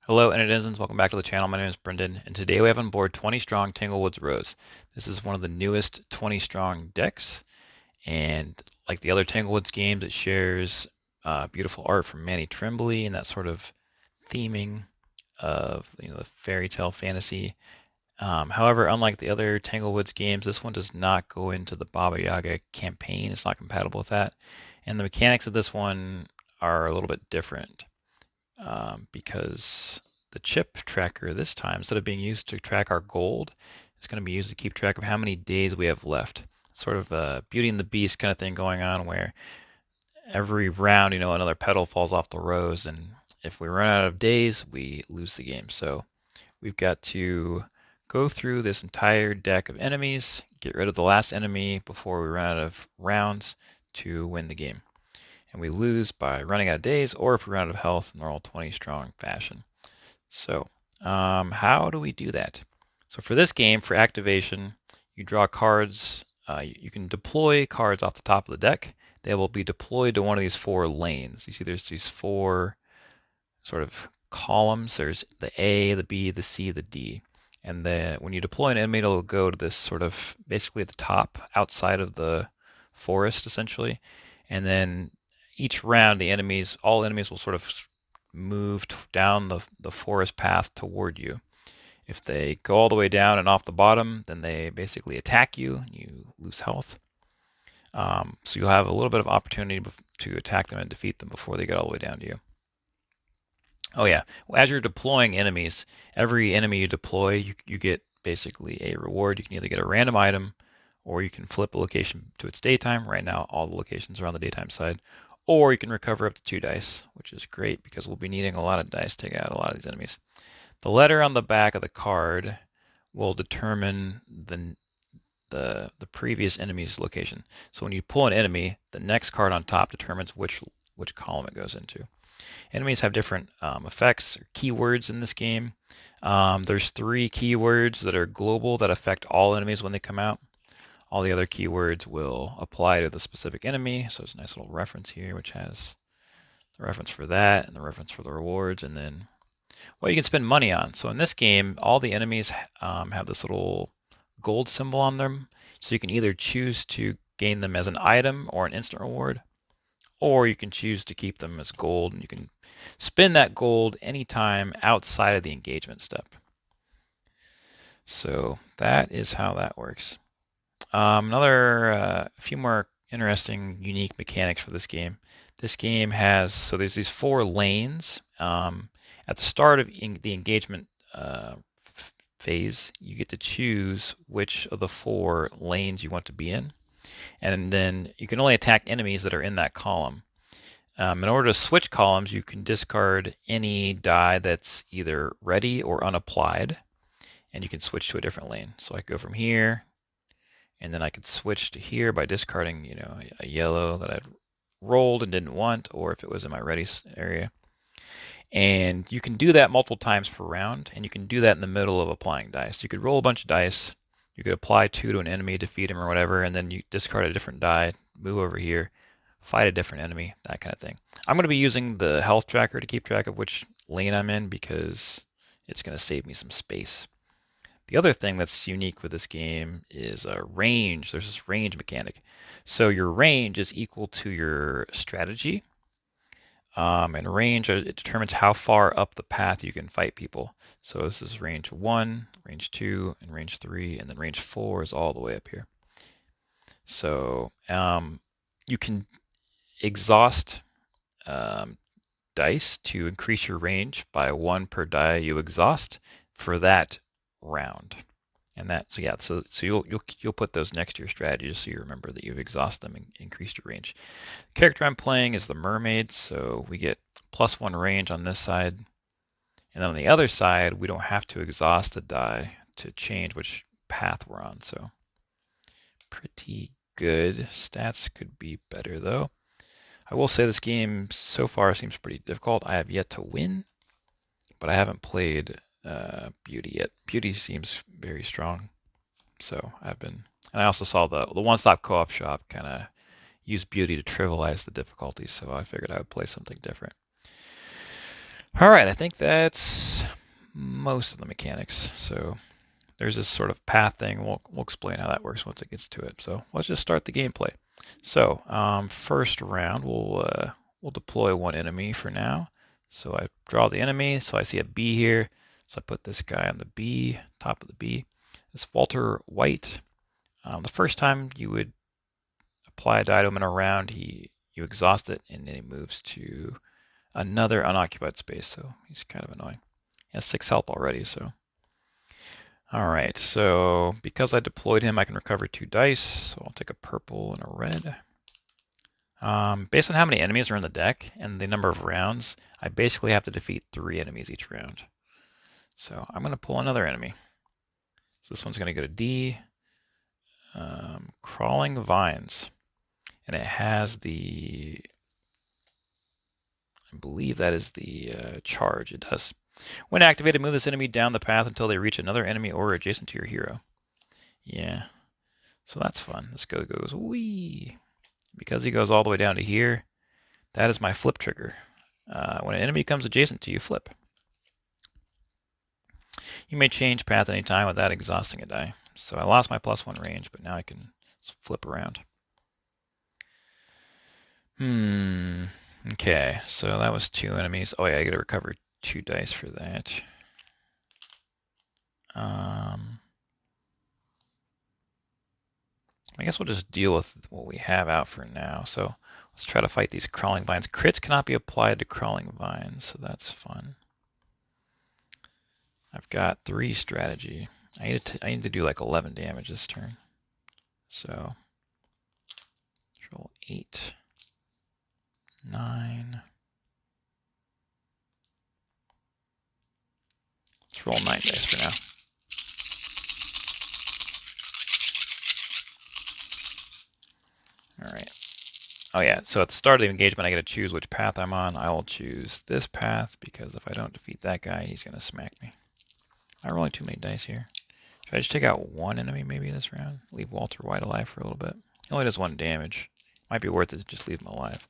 Hello, netizens. Welcome back to the channel. My name is Brendan, and today we have on board 20 Strong Tanglewoods Rose. This is one of the newest 20 Strong decks, and like the other Tanglewoods games, it shares beautiful art from Manny Tremblay and that sort of theming of the fairy tale fantasy. However, unlike the other Tanglewoods games, this one does not go into the Baba Yaga campaign. It's not compatible with that, and the mechanics of this one are a little bit different because the chip tracker this time, instead of being used to track our gold, is going to be used to keep track of how many days we have left. Sort of a Beauty and the Beast kind of thing going on where every round, another petal falls off the rose, and if we run out of days, we lose the game. So we've got to go through this entire deck of enemies, get rid of the last enemy before we run out of rounds to win the game. And we lose by running out of days, or if we run out of health in normal 20 strong fashion. So, how do we do that? So for this game, for activation, you draw cards. You can deploy cards off the top of the deck. They will be deployed to one of these four lanes. You see there's these four sort of columns. There's the A, the B, the C, the D. And when you deploy an enemy, it'll go to this sort of basically at the top, outside of the forest, essentially. And then each round, all enemies will sort of move down the forest path toward you. If they go all the way down and off the bottom, then they basically attack you and you lose health. So you'll have a little bit of opportunity to attack them and defeat them before they get all the way down to you. Oh yeah, as you're deploying enemies, every enemy you deploy, you get basically a reward. You can either get a random item, or you can flip a location to its daytime. Right now, all the locations are on the daytime side. Or you can recover up to 2 dice, which is great because we'll be needing a lot of dice to take out a lot of these enemies. The letter on the back of the card will determine the previous enemy's location. So when you pull an enemy, the next card on top determines which column it goes into. Enemies have different effects or keywords in this game. There's 3 keywords that are global that affect all enemies when they come out. All the other keywords will apply to the specific enemy. So it's a nice little reference here, which has the reference for that and the reference for the rewards, and then what you can spend money on. So in this game, all the enemies have this little gold symbol on them. So you can either choose to gain them as an item or an instant reward, or you can choose to keep them as gold, and you can spend that gold anytime outside of the engagement step. So that is how that works. A few more interesting, unique mechanics for this game. This game has, there's these 4 lanes. At the start of the engagement phase, you get to choose which of the 4 lanes you want to be in. And then you can only attack enemies that are in that column. In order to switch columns, you can discard any die that's either ready or unapplied, and you can switch to a different lane. So I could go from here, and then I could switch to here by discarding, a yellow that I'd rolled and didn't want, or if it was in my ready area. And you can do that multiple times per round, and you can do that in the middle of applying dice. You could roll a bunch of dice, you could apply 2 to an enemy, defeat him or whatever, and then you discard a different die, move over here, fight a different enemy, that kind of thing. I'm going to be using the health tracker to keep track of which lane I'm in because it's going to save me some space. The other thing that's unique with this game is range. There's this range mechanic. So your range is equal to your strategy. And range, it determines how far up the path you can fight people. So this is range 1, range 2, and range 3, and then range 4 is all the way up here. So you can exhaust dice to increase your range by 1 per die you exhaust for that round. And so you'll put those next to your strategies so you remember that you've exhausted them and increased your range. The character I'm playing is the Mermaid, so we get +1 range on this side. And then on the other side, we don't have to exhaust a die to change which path we're on. So pretty good. Stats could be better though. I will say this game so far seems pretty difficult. I have yet to win, but I haven't played Beauty yet. Beauty seems very strong, so and I also saw the one-stop co-op shop kind of use Beauty to trivialize the difficulties, so I figured I would play something different. All right, I think that's most of the mechanics. So there's this sort of path thing. We'll explain how that works once it gets to it. So let's just start the gameplay. So first round, we'll deploy one enemy for now. So I draw the enemy. So I see a B here. So I put this guy on the B, top of the B. This Walter White. The first time you would apply a die to him in a round, you exhaust it, and then he moves to another unoccupied space. So he's kind of annoying. He has 6 health already, so. All right, so because I deployed him, I can recover 2 dice. So I'll take a purple and a red. Based on how many enemies are in the deck and the number of rounds, I basically have to defeat 3 enemies each round. So I'm going to pull another enemy. So this one's going to go to D. Crawling Vines. And it has the, I believe that is the charge. It does. When activated, move this enemy down the path until they reach another enemy or adjacent to your hero. Yeah, so that's fun. This guy goes wee. Because he goes all the way down to here, that is my flip trigger. When an enemy comes adjacent to you, flip. You may change path anytime without exhausting a die. So I lost my +1 range, but now I can flip around. Okay, so that was 2 enemies. Oh yeah, I gotta recover 2 dice for that. I guess we'll just deal with what we have out for now. So let's try to fight these crawling vines. Crits cannot be applied to crawling vines, so that's fun. I've got 3 strategy. I need to do like 11 damage this turn. So roll 8, 9. Let's roll 9 dice for now. All right. Oh yeah, so at the start of the engagement, I get to choose which path I'm on. I will choose this path because if I don't defeat that guy, he's going to smack me. I'm rolling too many dice here. Should I just take out 1 enemy maybe this round? Leave Walter White alive for a little bit. He only does 1 damage. Might be worth it to just leave him alive.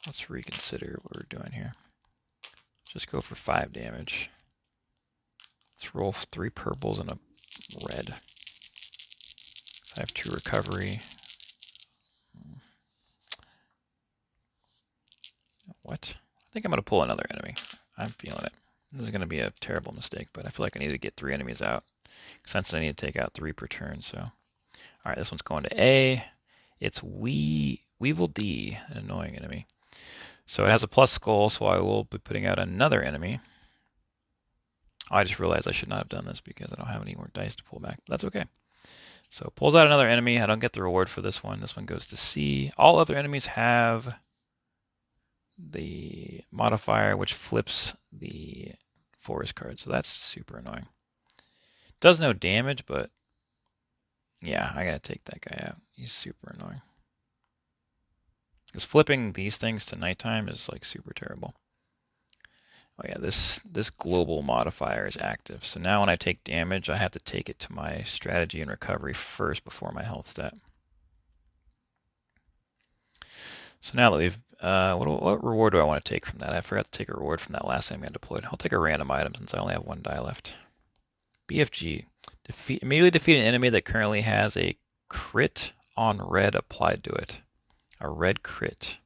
Let's reconsider what we're doing here. Just go for 5 damage. Let's roll 3 purples and a red. I have 2 recovery. What? I think I'm going to pull another enemy. I'm feeling it. This is going to be a terrible mistake, but I feel like I need to get 3 enemies out. Since I need to take out 3 per turn, so. Alright, this one's going to A. It's Weevil D, an annoying enemy. So it has a plus skull, so I will be putting out another enemy. I just realized I should not have done this because I don't have any more dice to pull back. But that's okay. So pulls out another enemy. I don't get the reward for this one. This one goes to C. All other enemies have the modifier which flips the forest card, so that's super annoying. Does no damage, but yeah, I gotta take that guy out. He's super annoying. Because flipping these things to nighttime is like super terrible. Oh yeah, this global modifier is active. So now when I take damage, I have to take it to my strategy and recovery first before my health stat. So now that we've, what reward do I want to take from that? I forgot to take a reward from that last enemy I deployed. I'll take a random item since I only have 1 die left. BFG. Immediately defeat an enemy that currently has a crit on red applied to it. A red crit.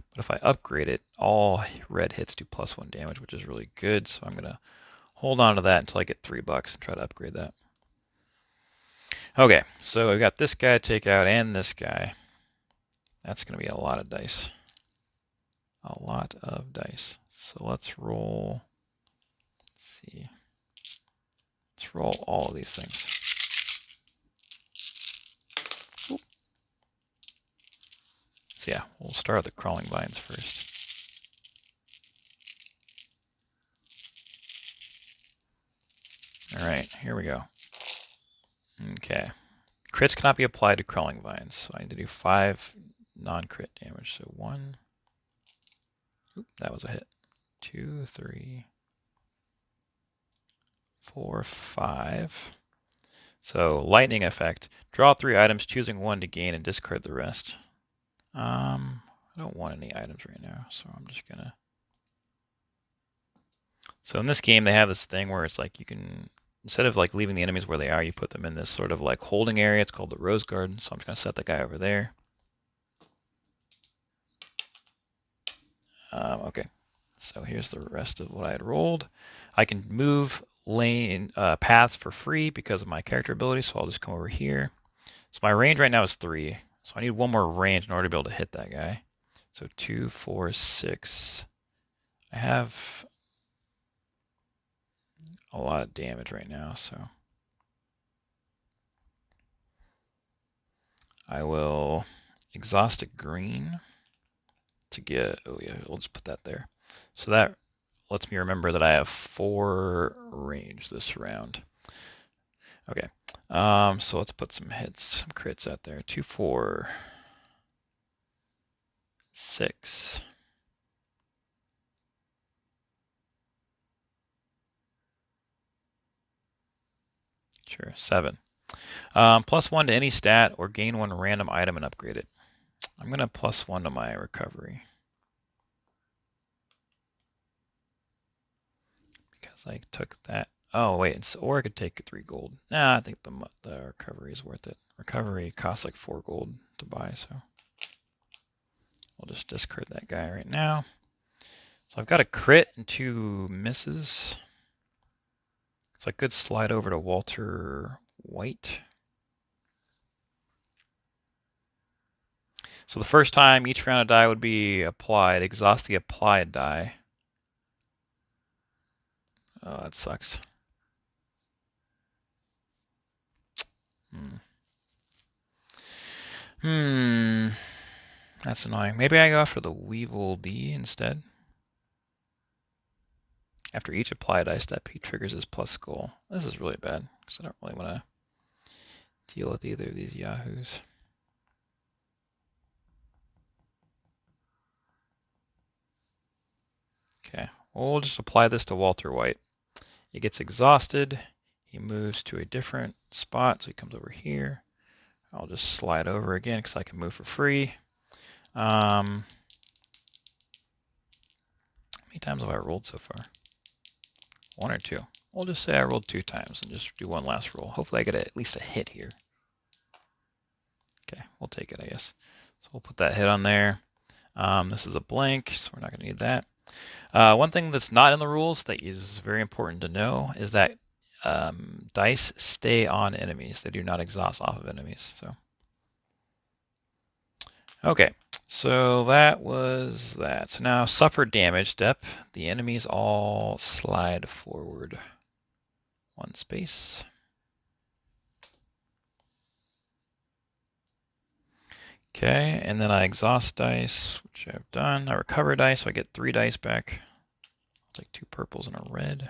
But if I upgrade it, all red hits do +1 damage, which is really good. So I'm going to hold on to that until I get $3 and try to upgrade that. Okay, so we've got this guy to take out and this guy. That's going to be a lot of dice. A lot of dice. So let's roll. Let's see. Let's roll all of these things. Oop. So yeah, we'll start with the crawling vines first. All right, here we go. Okay. Crits cannot be applied to crawling vines, so I need to do 5 non-crit damage. So 1. Oop, that was a hit. 2, 3, 4, 5. So lightning effect. Draw 3 items, choosing 1 to gain and discard the rest. I don't want any items right now, so I'm just gonna So in this game, they have this thing where it's like you can, instead of like leaving the enemies where they are, you put them in this sort of like holding area. It's called the Rose Garden. So I'm just going to set the guy over there. Okay, so here's the rest of what I had rolled. I can move lane paths for free because of my character ability, so I'll just come over here. So my range right now is 3, so I need one more range in order to be able to hit that guy. So 2, 4, 6. I have a lot of damage right now, so I will exhaustic green to get, oh yeah, we'll just put that there. So that lets me remember that I have 4 range this round. Okay, so let's put some hits, some crits out there. 2, 4, 6. Sure, 7. +1 to any stat or gain 1 random item and upgrade it. I'm going to +1 to my recovery. Because I took that. Oh, wait, or I could take 3 gold. Nah, I think the recovery is worth it. Recovery costs like 4 gold to buy, so we'll just discard that guy right now. So I've got a crit and 2 misses. So I could slide over to Walter White. So the first time each round of die would be applied, exhaust the applied die. Oh, that sucks. That's annoying. Maybe I go after the Weevil D instead. After each applied ice step, he triggers his plus skull. This is really bad, because I don't really want to deal with either of these yahoos. Okay, well, we'll just apply this to Walter White. He gets exhausted. He moves to a different spot, so he comes over here. I'll just slide over again, because I can move for free. How many times have I rolled so far? 1 or 2. We'll just say I rolled 2 times and just do one last roll. Hopefully I get at least a hit here. Okay, we'll take it, I guess. So we'll put that hit on there. This is a blank, so we're not going to need that. One thing that's not in the rules that is very important to know is that dice stay on enemies. They do not exhaust off of enemies. So, okay, so that was that. So now suffer damage step. The enemies all slide forward 1 space. Okay, and then I exhaust dice, which I've done. I recover dice, so I get 3 dice back. I'll take 2 purples and a red.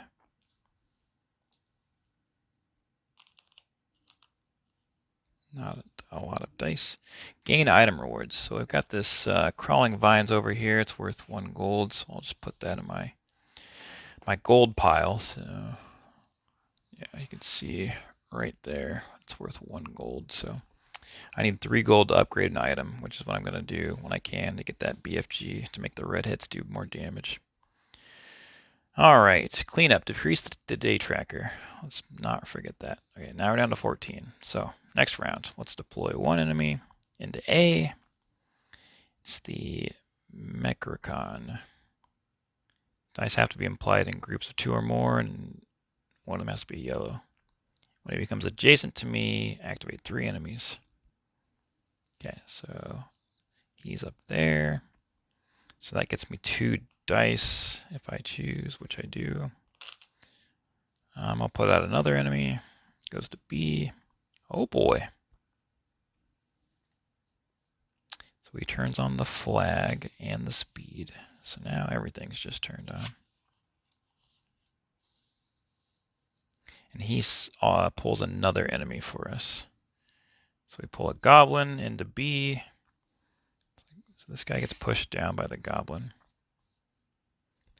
Not a lot of dice. Gain item rewards. So I've got this crawling vines over here. It's worth 1 gold, so I'll just put that in my gold pile. So yeah, you can see right there. It's worth 1 gold. So I need 3 gold to upgrade an item, which is what I'm going to do when I can to get that BFG to make the red hits do more damage. All right, cleanup, decrease the day tracker. Let's not forget that. Okay, now we're down to 14. So next round, let's deploy 1 enemy into A. It's the Mechricon. Dice have to be implied in groups of 2 or more, and one of them has to be yellow. When it becomes adjacent to me, activate 3 enemies. Okay, so he's up there. So that gets me 2 dice if I choose, which I do. I'll put out another enemy. Goes to B. Oh boy. So he turns on the flag and the speed. So now everything's just turned on. And he pulls another enemy for us. So we pull a goblin into B. So this guy gets pushed down by the goblin.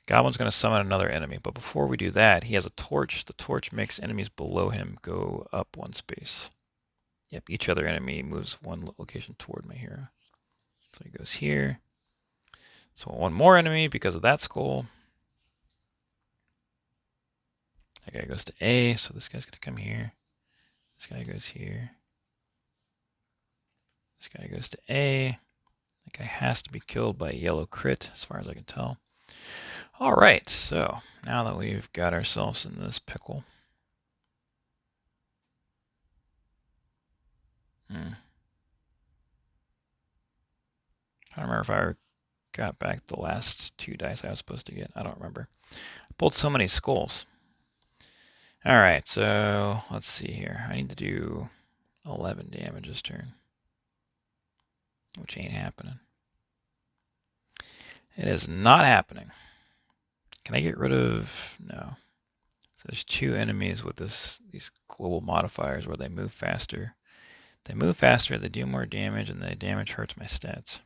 The goblin's going to summon another enemy, but before we do that, he has a torch. The torch makes enemies below him go up 1 space. Yep, each other enemy moves 1 location toward my hero. So he goes here. So 1 more enemy because of that skull. That guy goes to A, so this guy's gonna come here. This guy goes here. This guy goes to A. That guy has to be killed by a yellow crit, as far as I can tell. All right, so now that we've got ourselves in this pickle. I don't remember if I got back the last 2 dice I was supposed to get. I don't remember. I pulled so many skulls. All right, so let's see here. I need to do 11 damage this turn, which ain't happening. It is not happening. Can I get rid of... No. So there's 2 enemies with these global modifiers where they move faster. They move faster, they do more damage, and the damage hurts my stats.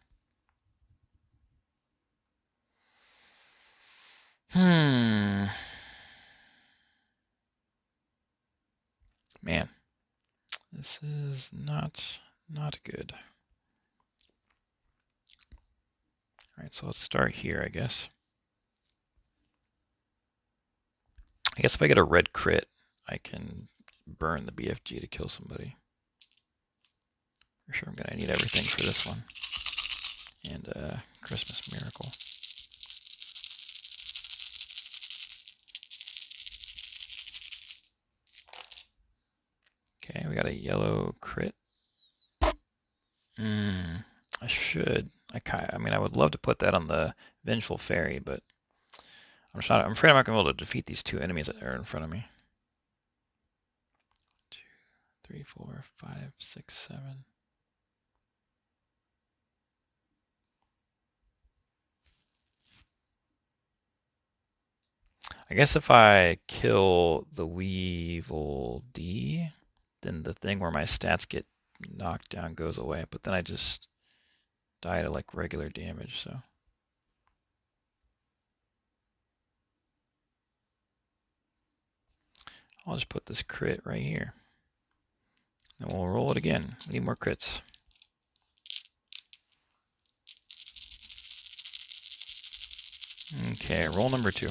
Man. This is not good. Alright, so let's start here, I guess. I guess if I get a red crit, I can burn the BFG to kill somebody. For sure I'm gonna need everything for this one. And Christmas Miracle. Okay, we got a yellow crit. I should. I mean, I would love to put that on the Vengeful Fairy, but I'm afraid I'm not gonna be able to defeat these 2 enemies that are in front of me. 2, 3, 4, 5, 6, 7. I guess if I kill the Weevil D, then the thing where my stats get knocked down goes away, but then I just die to like regular damage, so. I'll just put this crit right here. And we'll roll it again. We need more crits. Okay, roll number 2.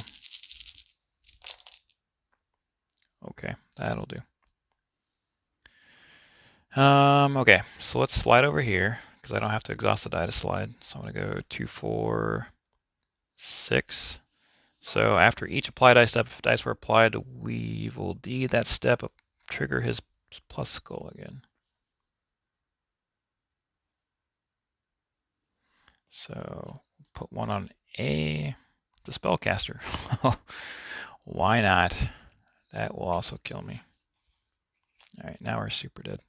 Okay, that'll do. Okay, so let's slide over here, because I don't have to exhaust the die to slide. So I'm going to go 2, 4, 6. So after each apply die step, if dice were applied to Weevil D, that step trigger his plus skull again. So put 1 on A, the spellcaster. Why not? That will also kill me. All right, now we're super dead.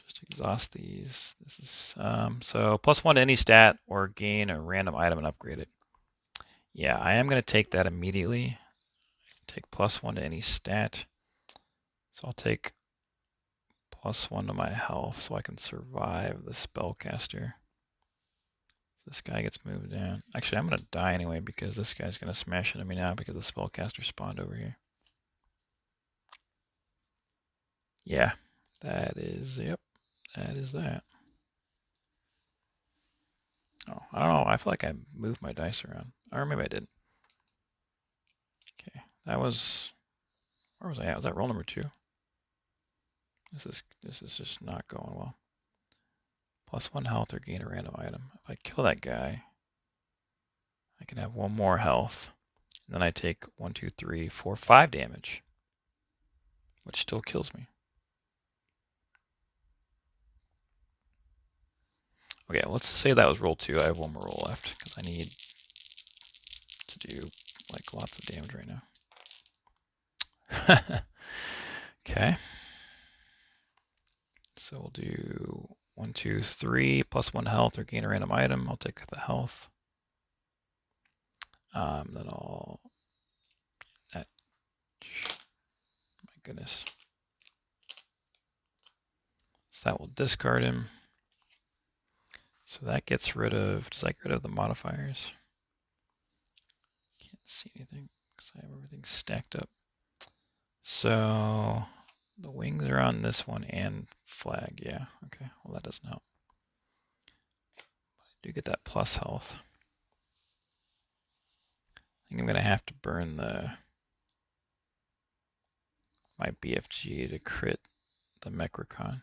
Just exhaust these. This is so +1 to any stat or gain a random item and upgrade it. Yeah, I am going to take that immediately. Take +1 to any stat. So I'll take +1 to my health so I can survive the spellcaster. This guy gets moved down. Actually, I'm going to die anyway because this guy's going to smash into me now because the spellcaster spawned over here. Yeah, that is, yep, that is that. Oh, I don't know. I feel like I moved my dice around. Or maybe I didn't. Okay, that was, where was I at? Was that roll number 2? This is just not going well. +1 health or gain a random item. If I kill that guy, I can have 1 more health. And then I take 1, 2, 3, 4, 5 damage, which still kills me. Okay, let's say that was roll 2. I have 1 more roll left because I need to do like lots of damage right now. Okay. So we'll do 1, 2, 3, +1 health or gain a random item. I'll take the health. Then I'll, my goodness. So that will discard him. So that gets rid of, does that get rid of the modifiers? Can't see anything because I have everything stacked up. So the wings are on this one and flag, yeah. Okay, well that doesn't help. I do get that plus health. I think I'm gonna have to burn the my BFG to crit the Mechricon.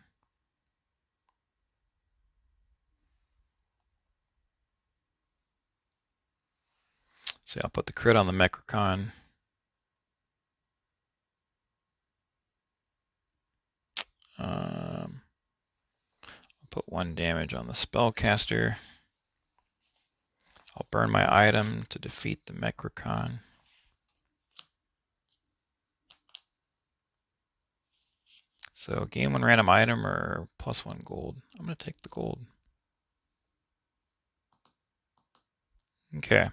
So I'll put the crit on the Mechricon. I'll put 1 damage on the spellcaster. I'll burn my item to defeat the Mechricon. So gain 1 random item or +1 gold. I'm going to take the gold. Okay.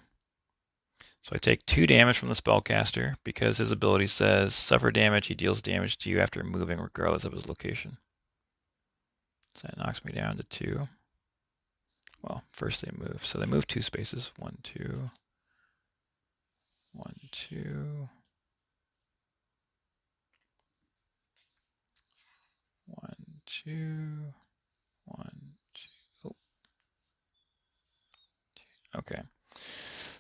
So I take 2 damage from the spellcaster because his ability says suffer damage. He deals damage to you after moving regardless of his location. So that knocks me down to 2. Well, first they move. So they move 2 spaces. 1, 2. 1, 2. 1, 2. 1, 2. Oh. Okay.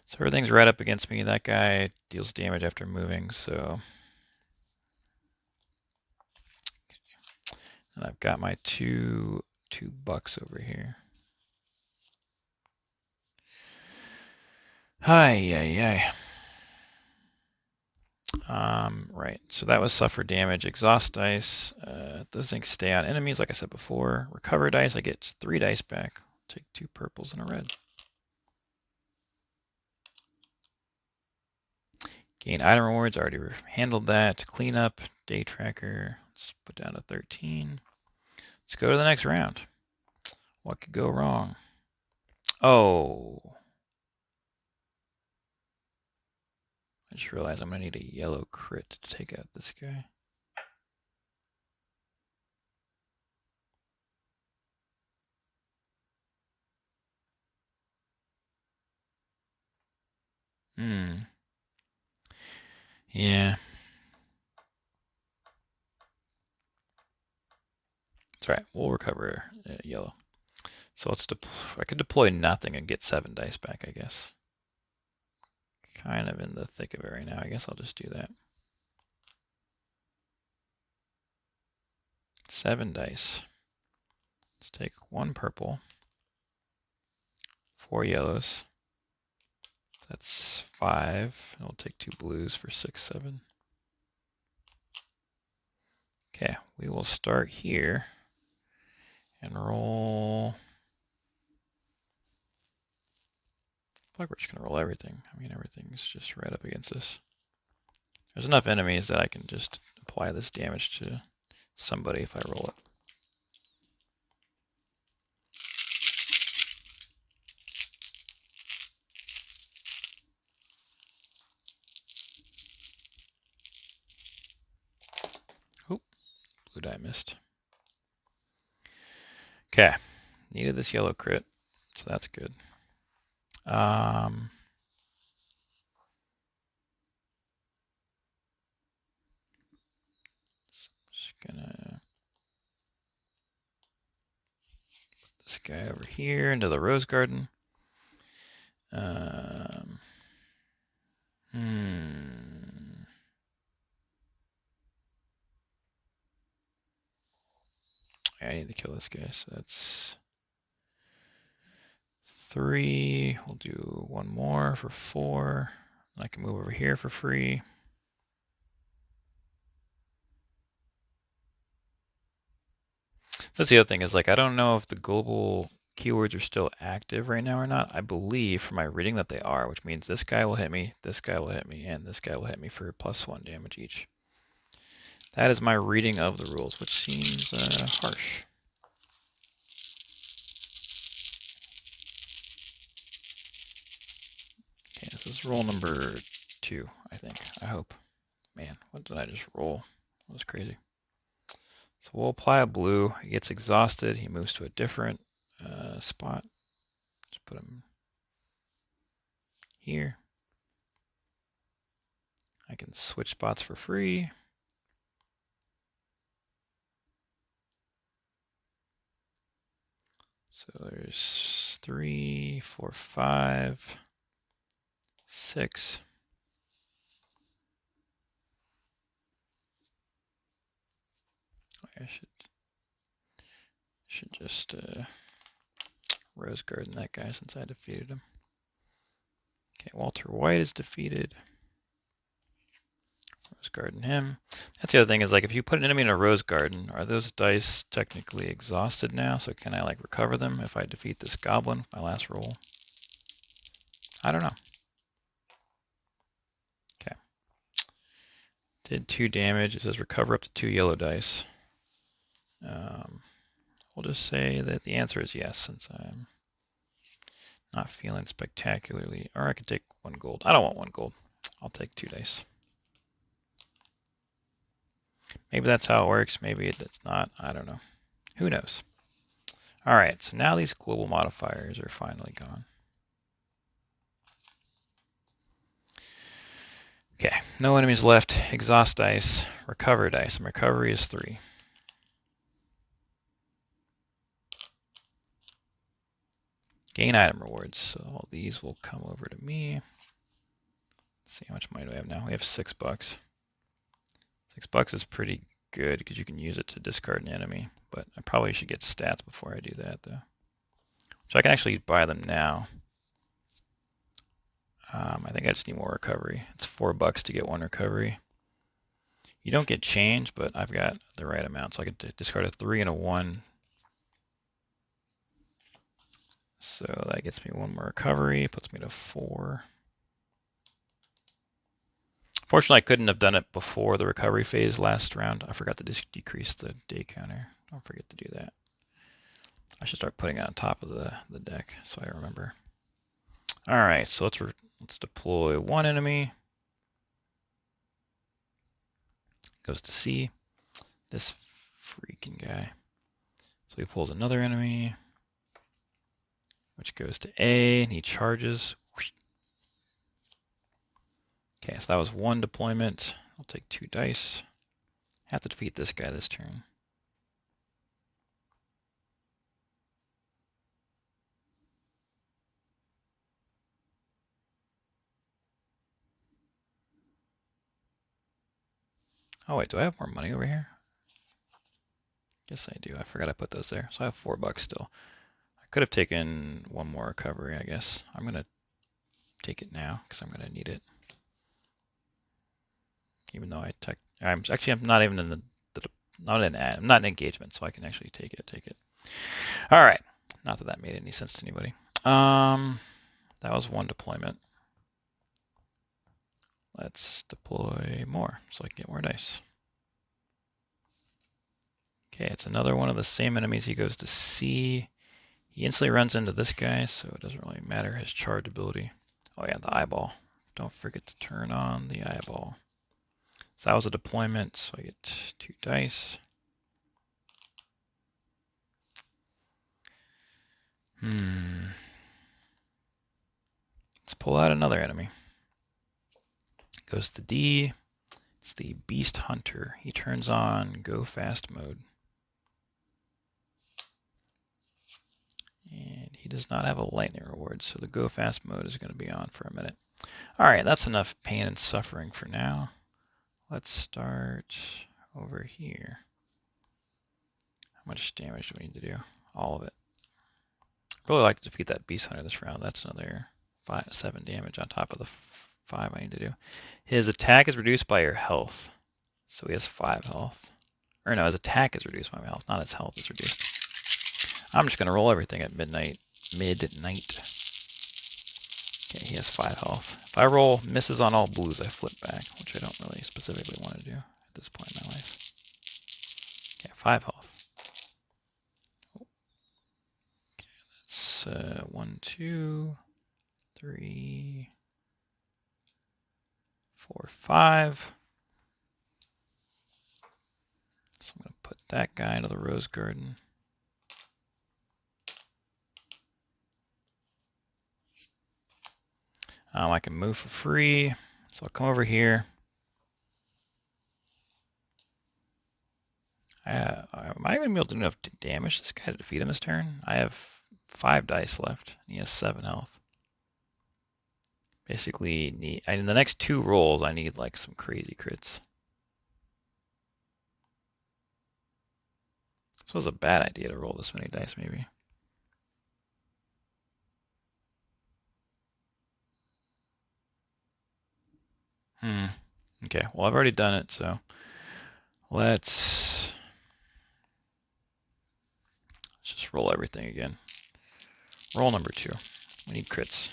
So everything's right up against me. That guy deals damage after moving, so. And I've got my two bucks over here. Hi. Right. So that was suffer damage. Exhaust dice. Those things stay on enemies, like I said before. Recover dice. I get 3 dice back. Take 2 purples and a red. Gain item rewards. Already handled that. Clean up. Day tracker. Let's put down to 13. Let's go to the next round. What could go wrong? Oh. I just realized I'm going to need a yellow crit to take out this guy. Yeah. It's all right. We'll recover yellow. So let's I could deploy nothing and get 7 dice back, I guess. Kind of in the thick of it right now. I guess I'll just do that. 7 dice. Let's take 1 purple, 4 yellows. That's 5. And we'll take 2 blues for 6, 7. Okay, we will start here and roll. I feel like we're just going to roll everything. I mean, everything's just right up against us. There's enough enemies that I can just apply this damage to somebody if I roll it. Oh, blue die missed. Okay, needed this yellow crit, so that's good. So I'm just gonna put this guy over here into the rose garden. I need to kill this guy, so that's 3. We'll do 1 more for 4. I can move over here for free. That's the other thing is, like, I don't know if the global keywords are still active right now or not. I believe from my reading that they are, which means this guy will hit me, this guy will hit me, and this guy will hit me for +1 damage each. That is my reading of the rules, which seems harsh. Okay, this is roll number 2, I think. I hope. Man, what did I just roll? That was crazy. So we'll apply a blue. He gets exhausted. He moves to a different spot. Just put him here. I can switch spots for free. So there's 3, 4, 5, 6. I should just Rose Garden that guy since I defeated him. Okay, Walter White is defeated. Rose Garden him. That's the other thing is like if you put an enemy in a Rose Garden, are those dice technically exhausted now? So can I like recover them if I defeat this goblin, my last roll? I don't know. Okay. Did 2 damage. It says recover up to 2 yellow dice. We'll just say that the answer is yes since I'm not feeling spectacularly. Or I could take 1 gold. I don't want 1 gold. I'll take 2 dice. Maybe that's how it works. Maybe it's not. I don't know. Who knows? All right, so now these global modifiers are finally gone. Okay, no enemies left. Exhaust dice, recover dice, and recovery is 3. Gain item rewards, so all these will come over to me. Let's see how much money do we have now. We have $6. $6 is pretty good because you can use it to discard an enemy, but I probably should get stats before I do that though. So I can actually buy them now. I think I just need more recovery. It's $4 to get 1 recovery. You don't get change, but I've got the right amount, so I could discard a 3 and a 1. So that gets me 1 more recovery, puts me to 4. Fortunately, I couldn't have done it before the recovery phase last round. I forgot to decrease the day counter. Don't forget to do that. I should start putting it on top of the deck so I remember. All right, so let's deploy 1 enemy. Goes to C. This freaking guy. So he pulls another enemy, which goes to A, and he charges. Okay, so that was 1 deployment. I'll take 2 dice. Have to defeat this guy this turn. Oh wait, do I have more money over here? Yes, I do. I forgot I put those there. So I have $4 still. I could have taken 1 more recovery, I guess. I'm gonna take it now because I'm gonna need it. Even though I'm not even in I'm not in engagement, so I can actually take it. All right. Not that made any sense to anybody. That was 1 deployment. Let's deploy more so I can get more dice. Okay, it's another one of the same enemies. He goes to C. He instantly runs into this guy, so it doesn't really matter his charge ability. Oh yeah, the eyeball. Don't forget to turn on the eyeball. So that was a deployment, so I get 2 dice. Let's pull out another enemy. Goes to D. It's the Beast Hunter. He turns on Go Fast mode. And he does not have a lightning reward, so the Go Fast mode is going to be on for a minute. All right, that's enough pain and suffering for now. Let's start over here. How much damage do we need to do? All of it. I'd really like to defeat that Beast Hunter this round. That's another 7 damage on top of the 5 I need to do. His attack is reduced by your health. So he has 5 health. Or no, his attack is reduced by my health, not his health is reduced. I'm just going to roll everything at midnight. Midnight. Okay, he has 5 health. If I roll misses on all blues, I flip back, which I don't really specifically want to do at this point in my life. Okay, 5 health. Okay, that's 1, 2, 3, 4, 5. So I'm going to put that guy into the Rose Garden. I can move for free, so I'll come over here. Am I going to be able to do enough damage this guy to defeat him this turn? I have 5 dice left. He has 7 health. Basically, in the next 2 rolls, I need like some crazy crits. This was a bad idea to roll this many dice, maybe. Okay, well, I've already done it, so let's just roll everything again. Roll number 2. We need crits.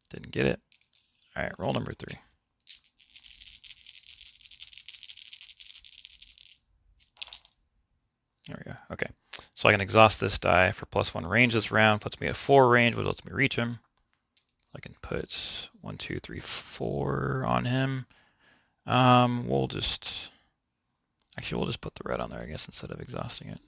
Didn't get it. All right, roll number 3. There we go. Okay, so I can exhaust this die for +1 range this round. Puts me at 4 range, which lets me reach him. I can put 1, 2, 3, 4 on him. We'll just put the red on there, I guess, instead of exhausting it.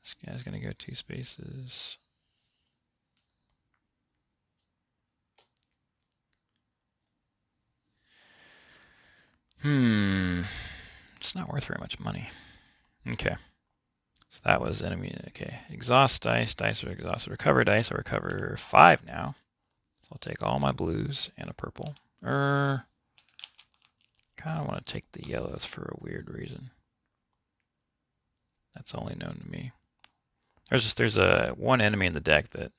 This guy's gonna go 2 spaces. It's not worth very much money. Okay. So that was enemy. Okay. Exhaust dice. Dice are exhausted. Recover dice. I recover 5 now. So I'll take all my blues and a purple. Kind of want to take the yellows for a weird reason. That's only known to me. There's a one enemy in the deck that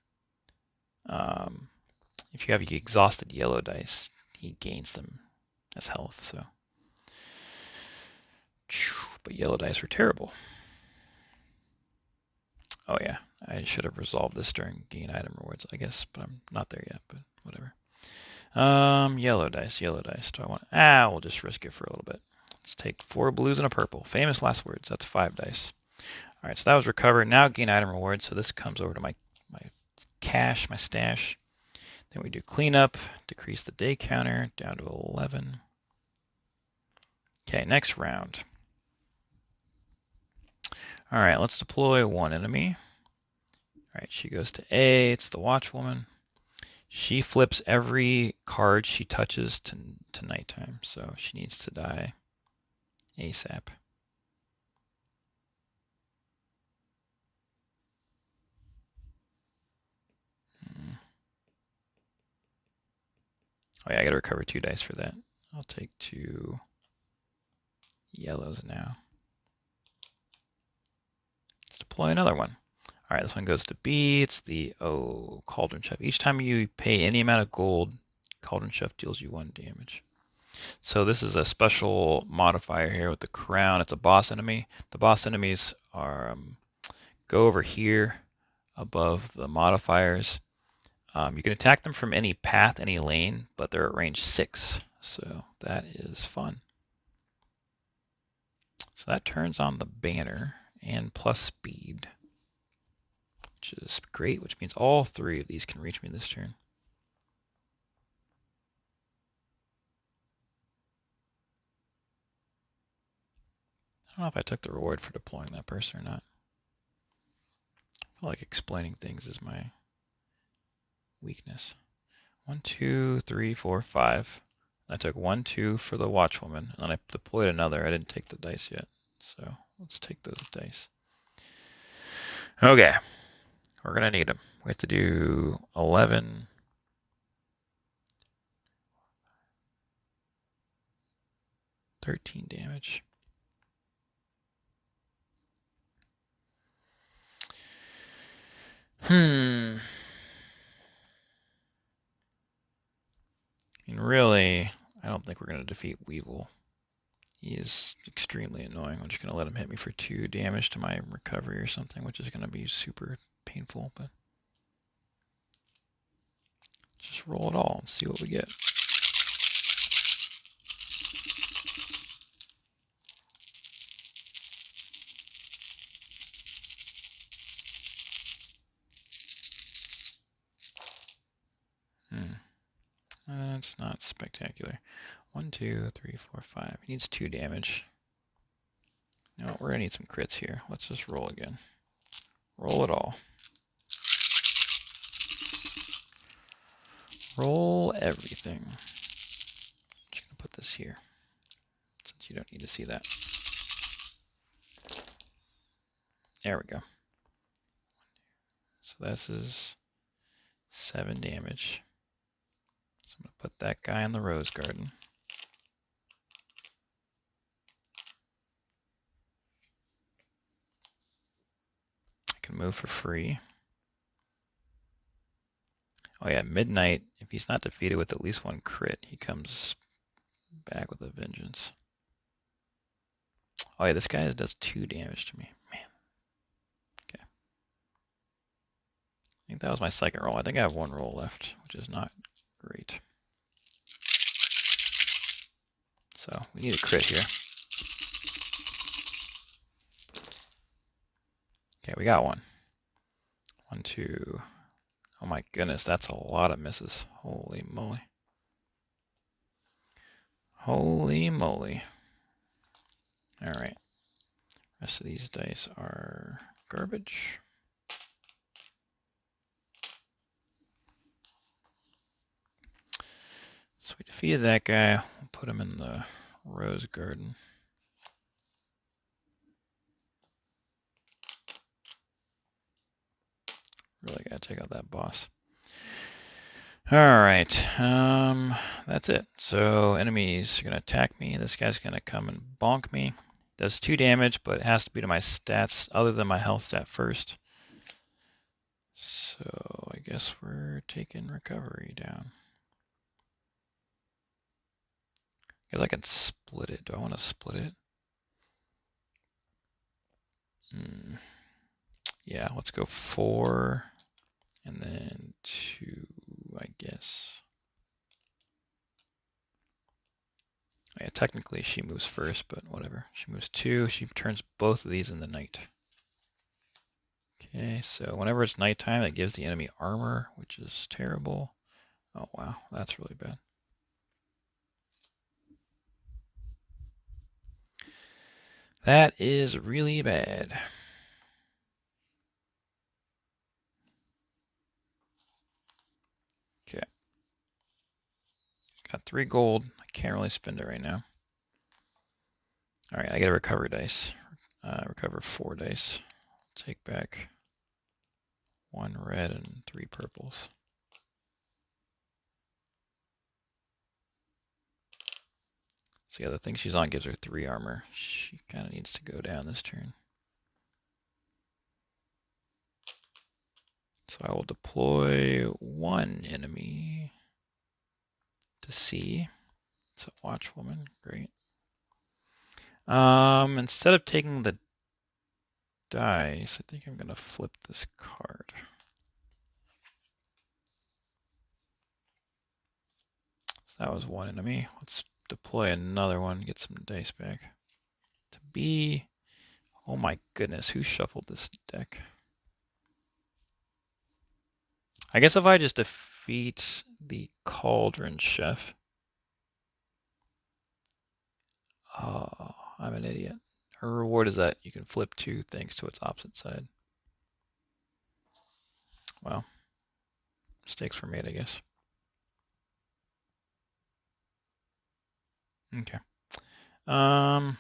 if you have exhausted yellow dice, he gains them as health. So, but yellow dice are terrible. Oh yeah, I should have resolved this during gain item rewards, I guess, but I'm not there yet. But whatever. Yellow dice. Do I want? We'll just risk it for a little bit. Let's take 4 blues and a purple. Famous last words. That's 5 dice. All right, so that was recover. Now gain item reward. So this comes over to my cash, my stash. Then we do cleanup, decrease the day counter down to 11. Okay, next round. All right, let's deploy 1 enemy. All right, she goes to A. It's the Watchwoman. She flips every card she touches to nighttime, so she needs to die ASAP. Oh yeah, I gotta recover 2 dice for that. I'll take 2 yellows now. Let's deploy another one. All right, this one goes to B. It's the Cauldron Chef. Each time you pay any amount of gold, Cauldron Chef deals you 1 damage. So this is a special modifier here with the crown. It's a boss enemy. The boss enemies are go over here above the modifiers. You can attack them from any path, any lane, but they're at range 6. So that is fun. So that turns on the banner and plus speed, which is great, which means all 3 of these can reach me this turn. I don't know if I took the reward for deploying that person or not. I feel like explaining things is my weakness. 1, 2, 3, 4, 5. I took 1, 2 for the Watchwoman, and then I deployed another. I didn't take the dice yet, so let's take those dice. Okay, we're gonna need them. We have to do 11. 13 damage. And really, I don't think we're going to defeat Weevil. He is extremely annoying. I'm just going to let him hit me for 2 damage to my recovery or something, which is going to be super painful, but just roll it all and see what we get. That's not spectacular. 1, 2, 3, 4, 5. He needs 2 damage. No, we're going to need some crits here. Let's just roll again. Roll it all. Roll everything. I'm just going to put this here, since you don't need to see that. There we go. So this is 7 damage. So I'm going to put that guy in the rose garden. I can move for free. Oh yeah, Midnight, if he's not defeated with at least 1 crit, he comes back with a vengeance. Oh yeah, this guy does 2 damage to me. Man. Okay. I think that was my second roll. I think I have 1 roll left, which is not great. So we need a crit here. Okay, we got 1. 1, 2. Oh my goodness, that's a lot of misses. Holy moly. Holy moly. Alright. Rest of these dice are garbage. So we defeated that guy. We'll put him in the rose garden. Really gotta take out that boss. Alright, that's it. So enemies are gonna attack me. This guy's gonna come and bonk me. Does 2 damage, but it has to be to my stats other than my health stat first. So I guess we're taking recovery down. I guess I can split it. Do I want to split it? Yeah, let's go 4 and then 2, I guess. Yeah, technically she moves first, but whatever. She moves 2. She turns both of these in the night. Okay, so whenever it's nighttime, it gives the enemy armor, which is terrible. Oh, wow, that's really bad. That is really bad. Okay. Got 3 gold. I can't really spend it right now. Alright, I get a recovery dice. Recover 4 dice. Take back 1 red and 3 purples. So yeah, the thing she's on gives her 3 armor. She kind of needs to go down this turn. So I will deploy 1 enemy to C. It's a watchwoman. Great. Instead of taking the dice, I think I'm going to flip this card. So that was 1 enemy. Let's deploy another one, get some dice back. To B. Oh my goodness, who shuffled this deck? I guess if I just defeat the Cauldron Chef. Oh, I'm an idiot. Her reward is that you can flip 2 things to its opposite side. Well, mistakes were made, I guess. Okay. I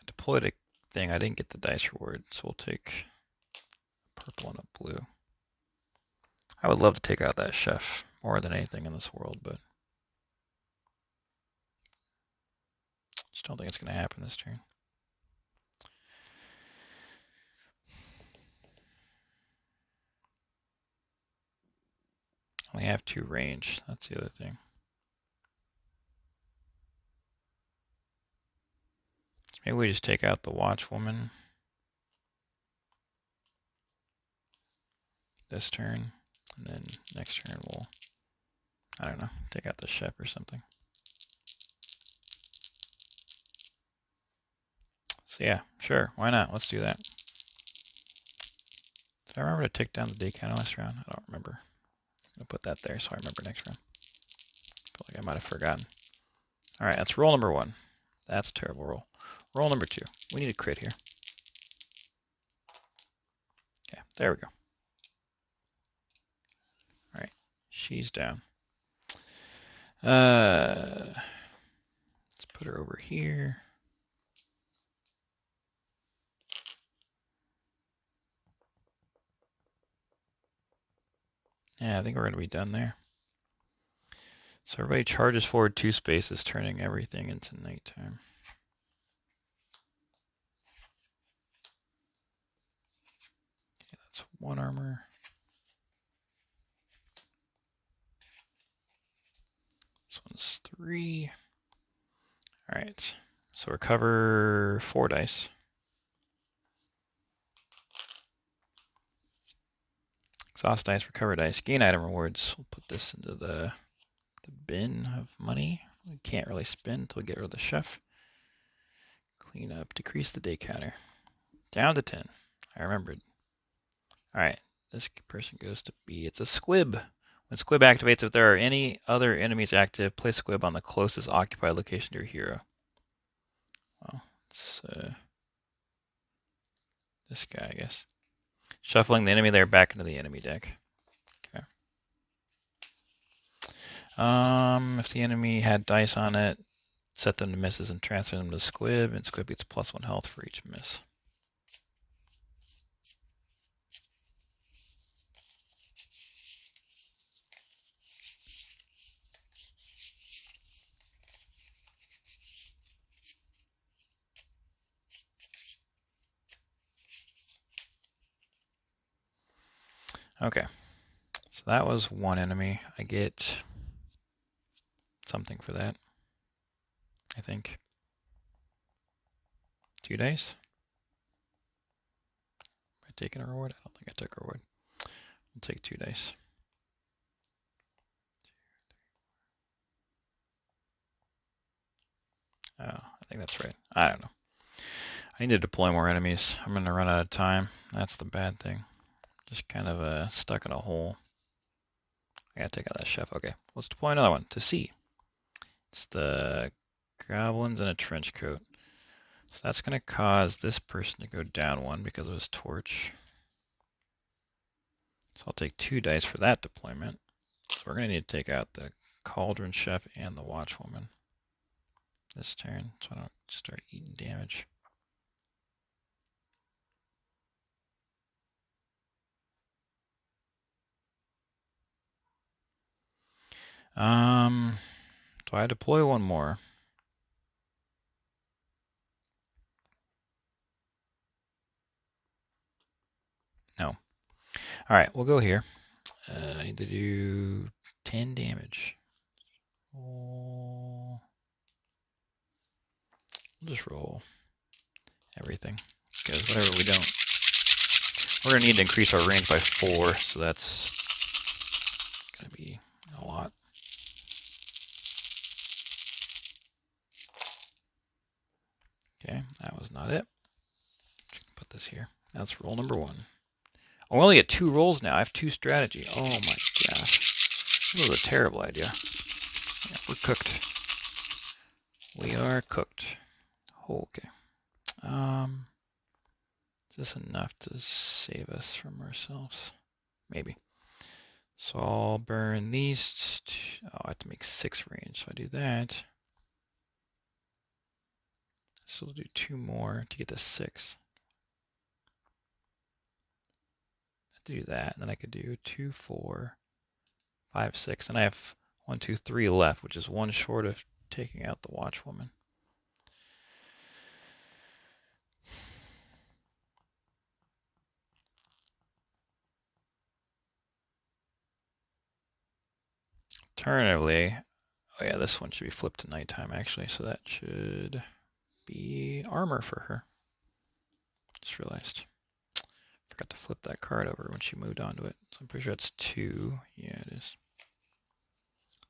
deployed a thing. I didn't get the dice reward, so we'll take a purple and a blue. I would love to take out that chef more than anything in this world, but just don't think it's going to happen this turn. I only have 2 range. That's the other thing. So maybe we just take out the watchwoman this turn, and then next turn we'll, I don't know, take out the chef or something. So yeah, sure, why not? Let's do that. Did I remember to take down the day count last round? I don't remember. I'm going to put that there so I remember next round. Feel like I might have forgotten. All right, that's roll number 1. That's a terrible roll. Roll number 2. We need a crit here. Okay, there we go. All right, she's down. Let's put her over here. Yeah, I think we're going to be done there. So everybody charges forward 2 spaces, turning everything into nighttime. Okay, that's 1 armor. This one's 3. All right. So recover 4 dice. Exhaust dice, recover dice, gain item rewards. We'll put this into the bin of money. We can't really spend until we get rid of the chef. Clean up, decrease the day counter. Down to 10. I remembered. All right, this person goes to B. It's a squib. When squib activates, if there are any other enemies active, place squib on the closest occupied location to your hero. Well, it's this guy, I guess. Shuffling the enemy layer back into the enemy deck. Okay. If the enemy had dice on it, set them to misses and transfer them to squib, and squib gets +1 health for each miss. Okay, so that was 1 enemy. I get something for that, I think. 2 dice. Am I taking a reward? I don't think I took a reward. I'll take 2 dice. Oh, I think that's right. I don't know. I need to deploy more enemies. I'm going to run out of time. That's the bad thing. Just kind of stuck in a hole. I gotta take out that chef. Okay, let's deploy another one to C. It's the goblins in a trench coat. So that's going to cause this person to go down 1 because of his torch. So I'll take 2 dice for that deployment. So we're going to need to take out the cauldron chef and the watchwoman this turn, so I don't start eating damage. Do I deploy 1 more? No. All right, we'll go here. I need to do 10 damage. We'll just roll everything, because whatever we don't, we're going to need to increase our range by 4, so that's going to be a lot. Okay, that was not it. Put this here. That's roll number 1. I only get 2 rolls now. I have 2 strategy. Oh my gosh. This was a terrible idea. Yeah, we're cooked. We are cooked. Okay. Is this enough to save us from ourselves? Maybe. So I'll burn these. Oh, I have to make 6 range, so I do that. So we'll do 2 more to get to 6. I have to do that, and then I could do 2, 4, 5, 6, and I have 1, 2, 3 left, which is 1 short of taking out the watchwoman. Alternatively, oh yeah, this one should be flipped to nighttime actually, so that should be armor for her. Just realized. Forgot to flip that card over when she moved onto it. So I'm pretty sure it's 2. Yeah, it is.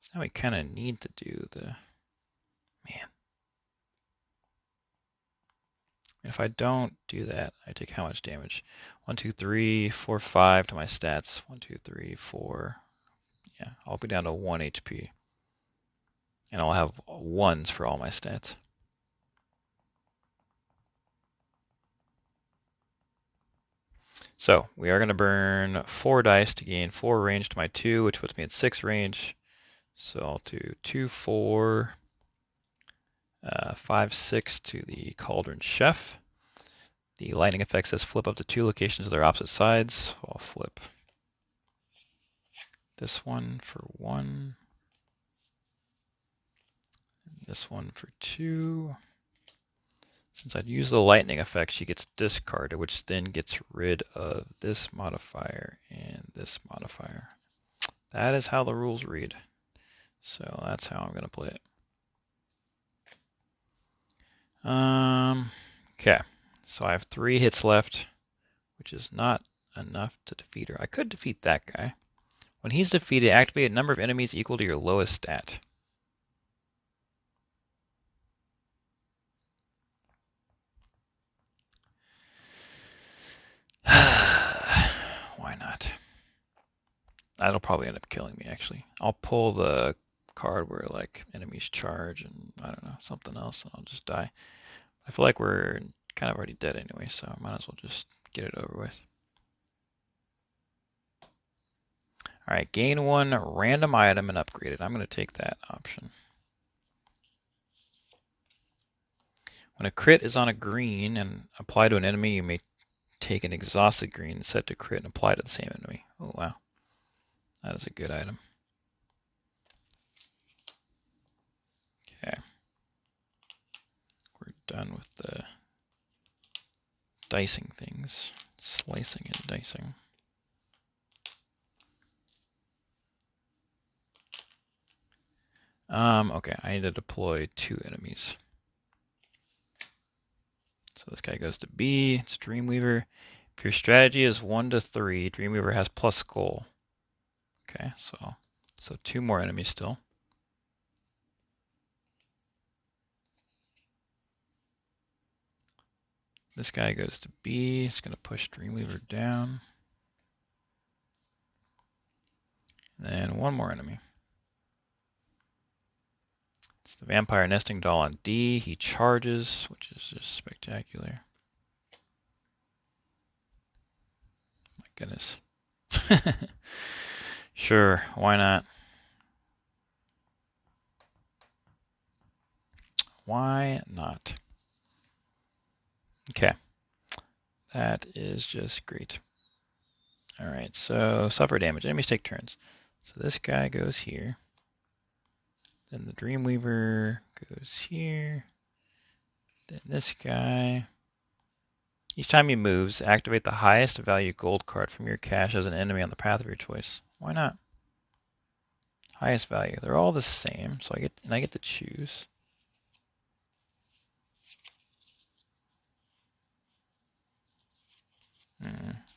So now we kind of need to do the... Man. If I don't do that, I take how much damage? 1, 2, 3, 4, 5 to my stats. 1, 2, 3, 4. Yeah, I'll be down to 1 HP. And I'll have 1s for all my stats. So we are going to burn 4 dice to gain 4 range to my 2, which puts me at 6 range. So I'll do 2, 4, 5, 6 to the Cauldron Chef. The lightning effect says flip up to 2 locations to their opposite sides. So I'll flip this one for 1, and this one for 2. Since I'd use the lightning effect, she gets discarded, which then gets rid of this modifier and this modifier. That is how the rules read. So that's how I'm going to play it. Okay, so I have 3 hits left, which is not enough to defeat her. I could defeat that guy. When he's defeated, activate a number of enemies equal to your lowest stat. Why not? That'll probably end up killing me, actually. I'll pull the card where, like, enemies charge and, I don't know, something else, and I'll just die. I feel like we're kind of already dead anyway, so I might as well just get it over with. Alright, gain 1 random item and upgrade it. I'm going to take that option. When a crit is on a green and applied to an enemy, you may take an exhausted green set to crit and apply to the same enemy. Oh, wow. That is a good item. Okay. We're done with the dicing things. Slicing and dicing. Okay, I need to deploy 2 enemies. So this guy goes to B, it's Dreamweaver. If your strategy is 1 to 3, Dreamweaver has plus skull. Okay, so 2 more enemies still. This guy goes to B, it's going to push Dreamweaver down. And 1 more enemy. It's the Vampire Nesting Doll on D. He charges, which is just spectacular. My goodness. Sure, why not? Why not? Okay. That is just great. Alright, so suffer damage. Enemies take turns. So this guy goes here. Then the Dreamweaver goes here. Then this guy. Each time he moves, activate the highest value gold card from your cache as an enemy on the path of your choice. Why not? Highest value. They're all the same, so I get to choose.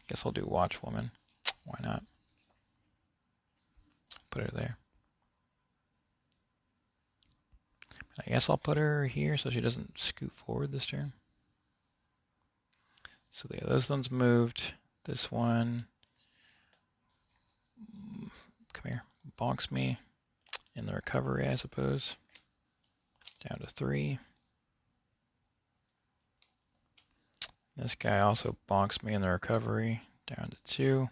Guess I'll do Watchwoman. Why not? Put her there. I guess I'll put her here so she doesn't scoot forward this turn. So yeah, those ones moved. This one, come here, bonks me in the recovery, I suppose. Down to 3. This guy also bonks me in the recovery, down to 2.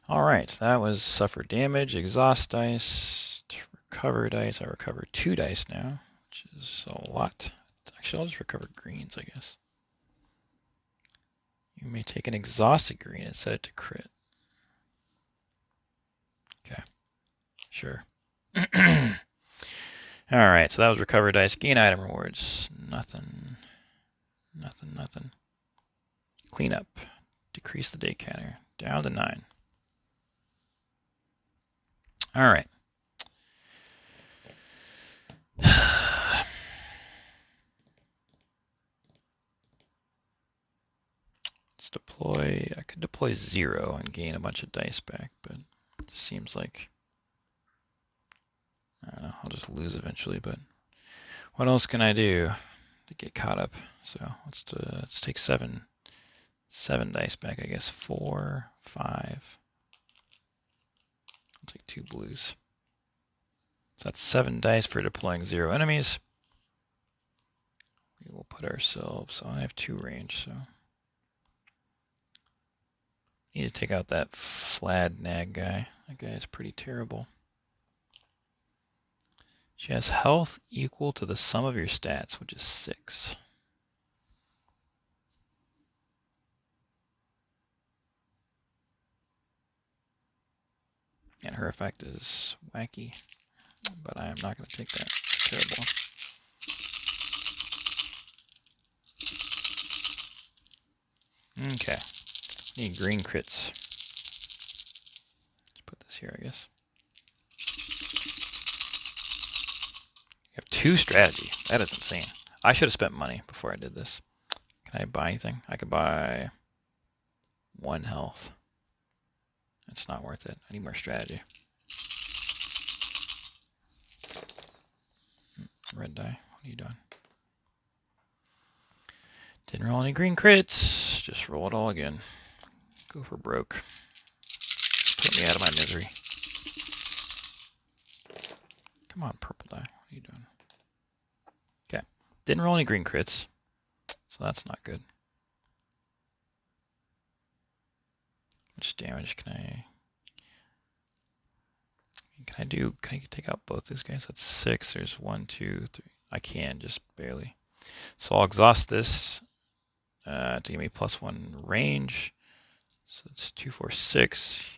Alright, that was suffer damage, exhaust dice, recover dice. I recover 2 dice now, which is a lot. Actually, I'll just recover greens, I guess. You may take an exhausted green and set it to crit. Okay, sure. Alright, so that was recover dice. Gain item rewards. Nothing. Nothing, nothing. Clean up. Decrease the day counter. Down to 9. Alright. Let's deploy. I could deploy 0 and gain a bunch of dice back, but it seems like, I don't know, I'll just lose eventually, but what else can I do to get caught up? So let's take 7 dice back, I guess. 4, 5. I'll take 2 blues. So that's 7 dice for deploying 0 enemies. We will put ourselves, so I have 2 range, so Need to take out that Flad Nag guy. That guy is pretty terrible. She has health equal to the sum of your stats, which is 6. And her effect is wacky, but I am not going to take that. It's terrible. Okay. Need green crits. Let's put this here, I guess. You have 2 strategy. That is insane. I should have spent money before I did this. Can I buy anything? I could buy 1 health. It's not worth it. I need more strategy. Red die. What are you doing? Didn't roll any green crits. Just roll it all again. Go for broke. Put me out of my misery. Come on, purple die. What are you doing? Okay. Didn't roll any green crits. So that's not good. How much damage can I take out both these guys? That's 6. There's 1, 2, 3. I can, just barely. So I'll exhaust this to give me +1 range. So it's 2, 4, 6.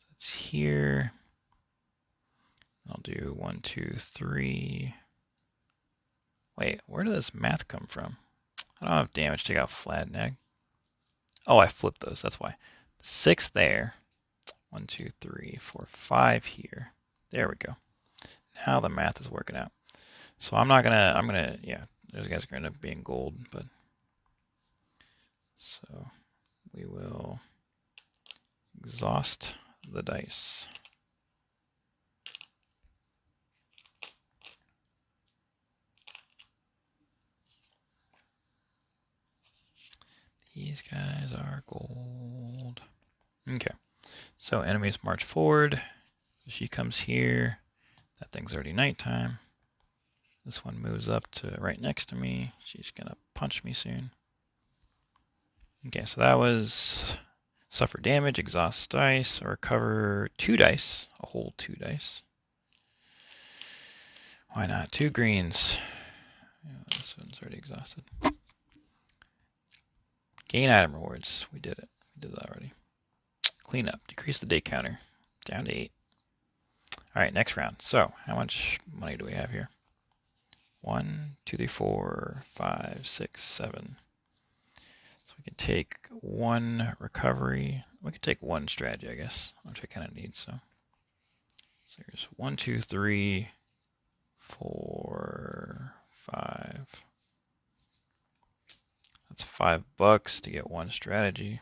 That's here. I'll do 1, 2, 3. Wait, where did this math come from? I don't have damage to take out Flad Nag. Oh, I flipped those. That's why. 6 there. 1, 2, 3, 4, 5 here. There we go. Now the math is working out. So I'm gonna, yeah, those guys are gonna end up being gold, but so we will exhaust the dice. These guys are gold. Okay, so enemies march forward. She comes here. That thing's already nighttime. This one moves up to right next to me. She's gonna punch me soon. Okay, so that was suffer damage, exhaust dice, or recover 2 dice, a whole 2 dice. Why not? 2 greens. Yeah, this one's already exhausted. Gain item rewards. We did it. We did that already. Clean up. Decrease the day counter. Down to 8. All right, next round. So, how much money do we have here? 1, 2, 3, 4, 5, 6, 7. So we can take 1 recovery. We can take 1 strategy, I guess, which I kind of need. So there's 1, 2, 3, 4, 5. That's $5 to get 1 strategy.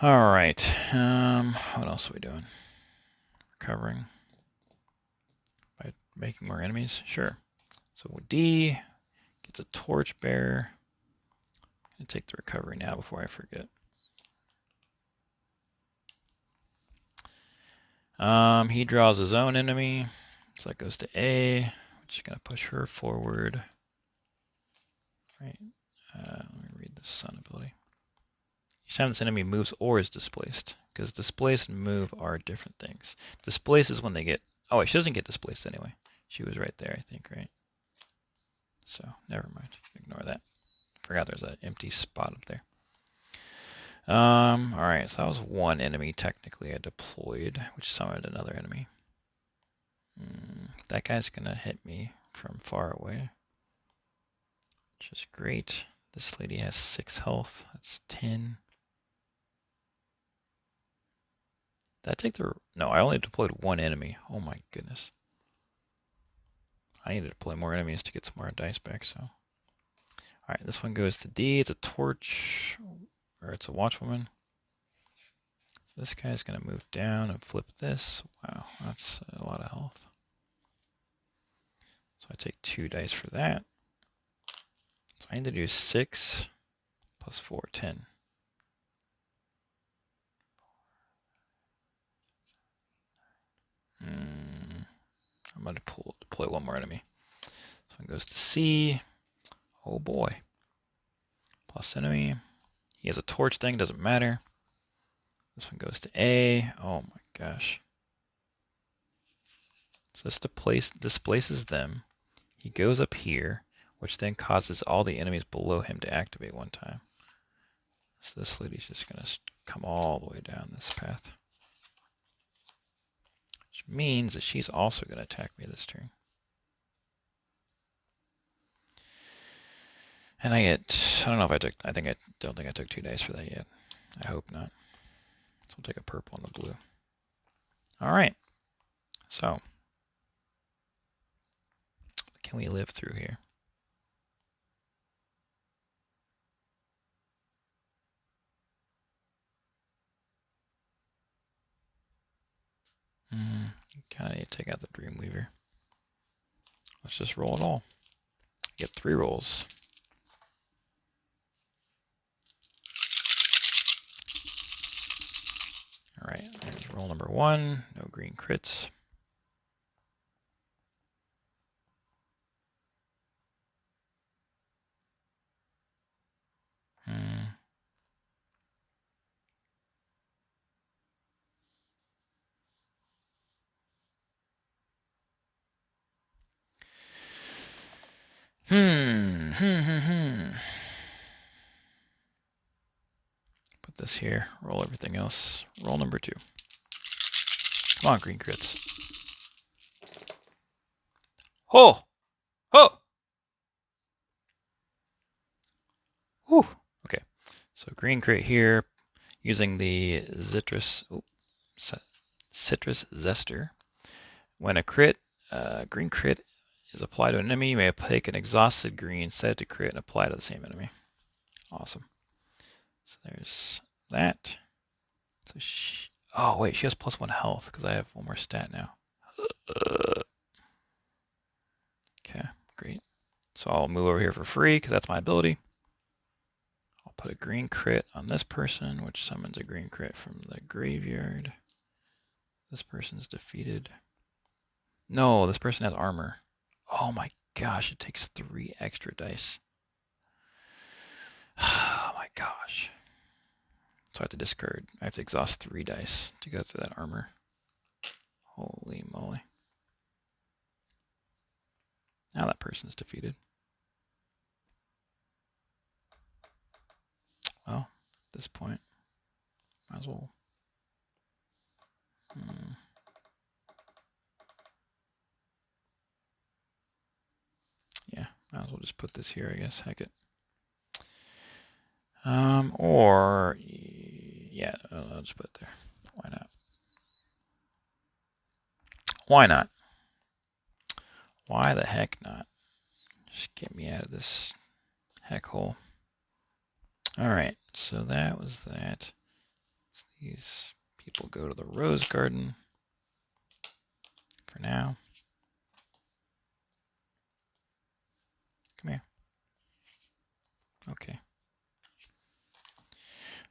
All right. What else are we doing? Recovering by making more enemies. Sure. So D gets a torchbearer. I'm gonna take the recovery now before I forget. He draws his own enemy, so that goes to A, which is gonna push her forward. Right. Let me read the sun ability. Each time this enemy moves or is displaced, because displace and move are different things. Displace is when they get. Oh, she doesn't get displaced anyway. She was right there, I think, right? So never mind. Ignore that. Forgot there's an empty spot up there. All right, so that was 1 enemy technically I deployed, which summoned another enemy. That guy's gonna hit me from far away, which is great. This lady has 6 health. That's 10. Did I take the... No, I only deployed 1 enemy. Oh my goodness. I need to deploy more enemies to get some more dice back, so... Alright, this one goes to D. It's a torch, or it's a watchwoman. So this guy's going to move down and flip this. Wow, that's a lot of health. So I take 2 dice for that. So I need to do 6 plus 4, 10. I'm going to deploy 1 more enemy. So it goes to C. Oh boy. Plus enemy. He has a torch thing, doesn't matter. This one goes to A. Oh my gosh. So this displaces them. He goes up here, which then causes all the enemies below him to activate one time. So this lady's just going to come all the way down this path. Which means that she's also going to attack me this turn. And I don't know if I took, I don't think I took 2 dice for that yet. I hope not. So we'll take a purple and a blue. All right. So, can we live through here? Kind of need to take out the Dreamweaver. Let's just roll it all. Get 3 rolls. All right, there's roll number 1. No green crits. Put this here. Roll everything else. Roll number 2. Come on, green crits. Oh! Oh! Whew. Okay. So green crit here, using the citrus zester. When a green crit is applied to an enemy, you may take an exhausted green, set it to crit, and apply to the same enemy. Awesome. So there's that. So oh wait, she has +1 health because I have 1 more stat now. Okay, great. So I'll move over here for free because that's my ability. I'll put a green crit on this person, which summons a green crit from the graveyard. This person's defeated. No, this person has armor. Oh my gosh, it takes 3 extra dice. Oh my gosh. So I have to discard. I have to exhaust 3 dice to go through that armor. Holy moly. Now that person's defeated. Well, at this point, might as well. Yeah, might as well just put this here, I guess. Heck it. Or, yeah, I'll just put it there. Why not? Why not? Why the heck not? Just get me out of this heck hole. All right, so that was that. So these people go to the rose garden for now. Come here. Okay.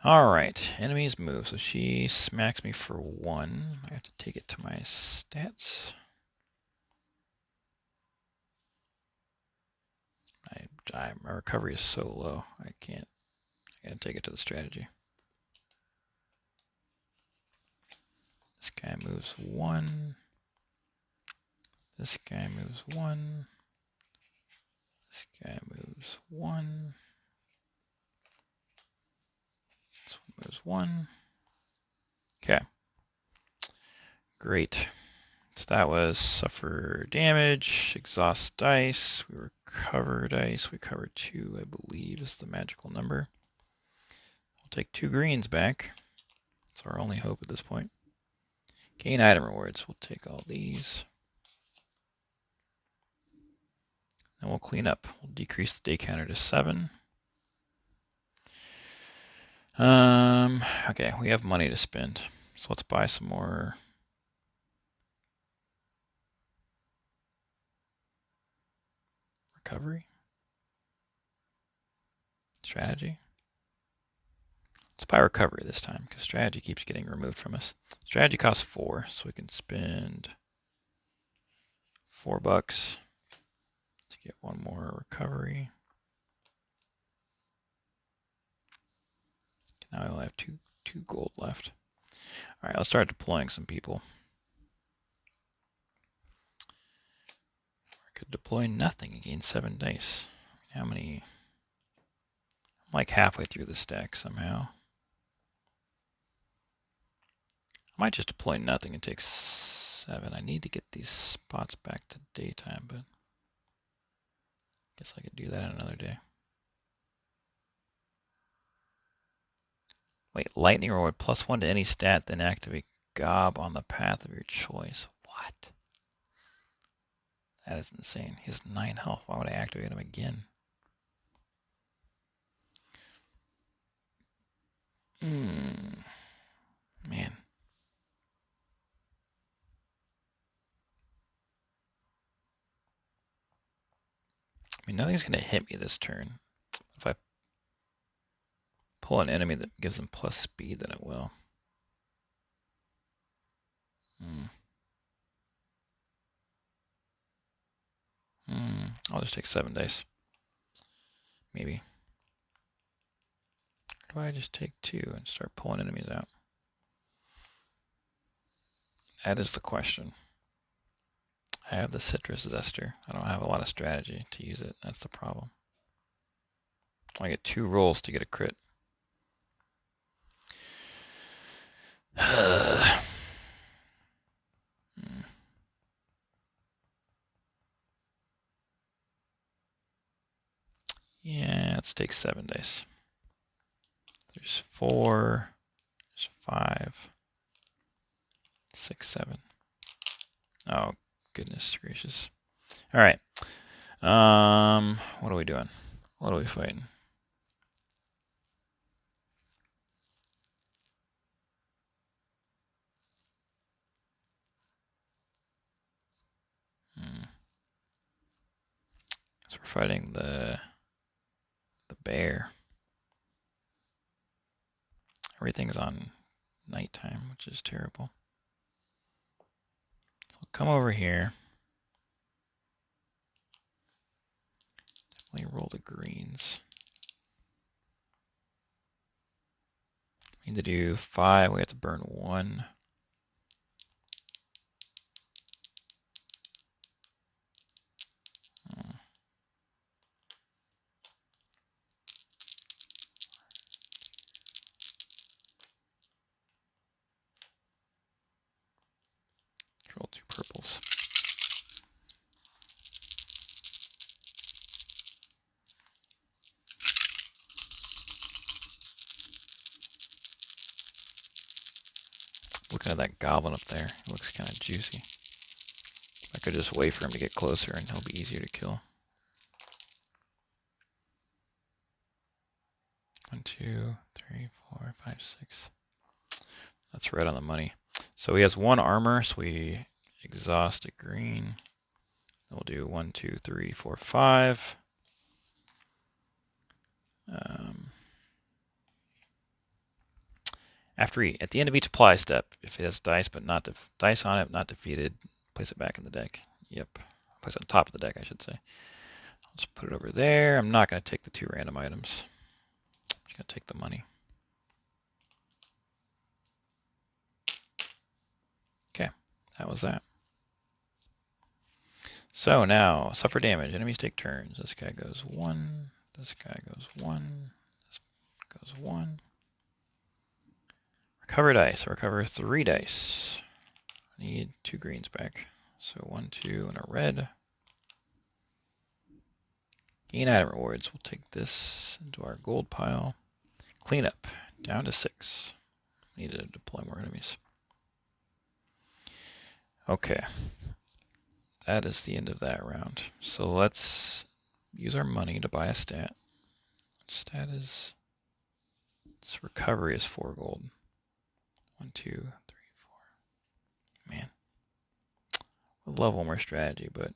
All right, enemies move. So she smacks me for 1. I have to take it to my stats. My recovery is so low. I can't. I gotta take it to the strategy. This guy moves 1. This guy moves 1. This guy moves 1. This one moves 1. Okay. Great. So that was suffer damage, exhaust dice, we recover dice. We covered 2, I believe, is the magical number. We'll take 2 greens back. It's our only hope at this point. Gain item rewards. We'll take all these. And we'll clean up. We'll decrease the day counter to 7. Okay, we have money to spend. So let's buy some more. Recovery? Strategy? Let's buy recovery this time, because strategy keeps getting removed from us. Strategy costs 4, so we can spend $4 to get 1 more recovery. Now I only have two gold left. All right, let's start deploying some people. I could deploy nothing and gain 7 dice. How many? I'm like halfway through the stack somehow. I might just deploy nothing and take 7. I need to get these spots back to daytime, but I guess I could do that another day. Wait, lightning reward +1 to any stat, then activate Gob on the path of your choice. What? That is insane. He has 9 health. Why would I activate him again? Man. I mean, nothing's going to hit me this turn. If I pull an enemy that gives them plus speed, then it will. I'll just take 7 dice. Maybe. Or do I just take 2 and start pulling enemies out? That is the question. I have the citrus zester. I don't have a lot of strategy to use it. That's the problem. I get 2 rolls to get a crit. Yeah, let's take 7 dice. There's 4, there's 5, 6, 7. Oh, goodness gracious. All right. What are we doing? What are we fighting? So we're fighting the bear. Everything's on nighttime, which is terrible. So we'll come over here. Definitely roll the greens. We need to do 5. We have to burn 1. Roll 2 purples. Looking at that goblin up there, it looks kind of juicy. I could just wait for him to get closer and he'll be easier to kill. 1, 2, 3, 4, 5, 6. That's right on the money. So he has 1 armor, so we exhaust a green. Then we'll do 1, 2, 3, 4, 5. At the end of each apply step, if it has dice but not dice on it, not defeated, place it back in the deck. Yep, place it on top of the deck, I should say. I'll just put it over there. I'm not going to take the 2 random items. I'm just going to take the money. Okay, that was that. So now, suffer damage. Enemies take turns. This guy goes 1. This guy goes 1. This goes 1. Recover dice. Recover 3 dice. I need 2 greens back. So 1, 2, and a red. Gain item rewards. We'll take this into our gold pile. Clean up. Down to 6. Need to deploy more enemies. Okay. That is the end of that round. So let's use our money to buy a stat. Stat is... its recovery is 4 gold. 1, 2, 3, 4. Man. We'd love one more strategy, but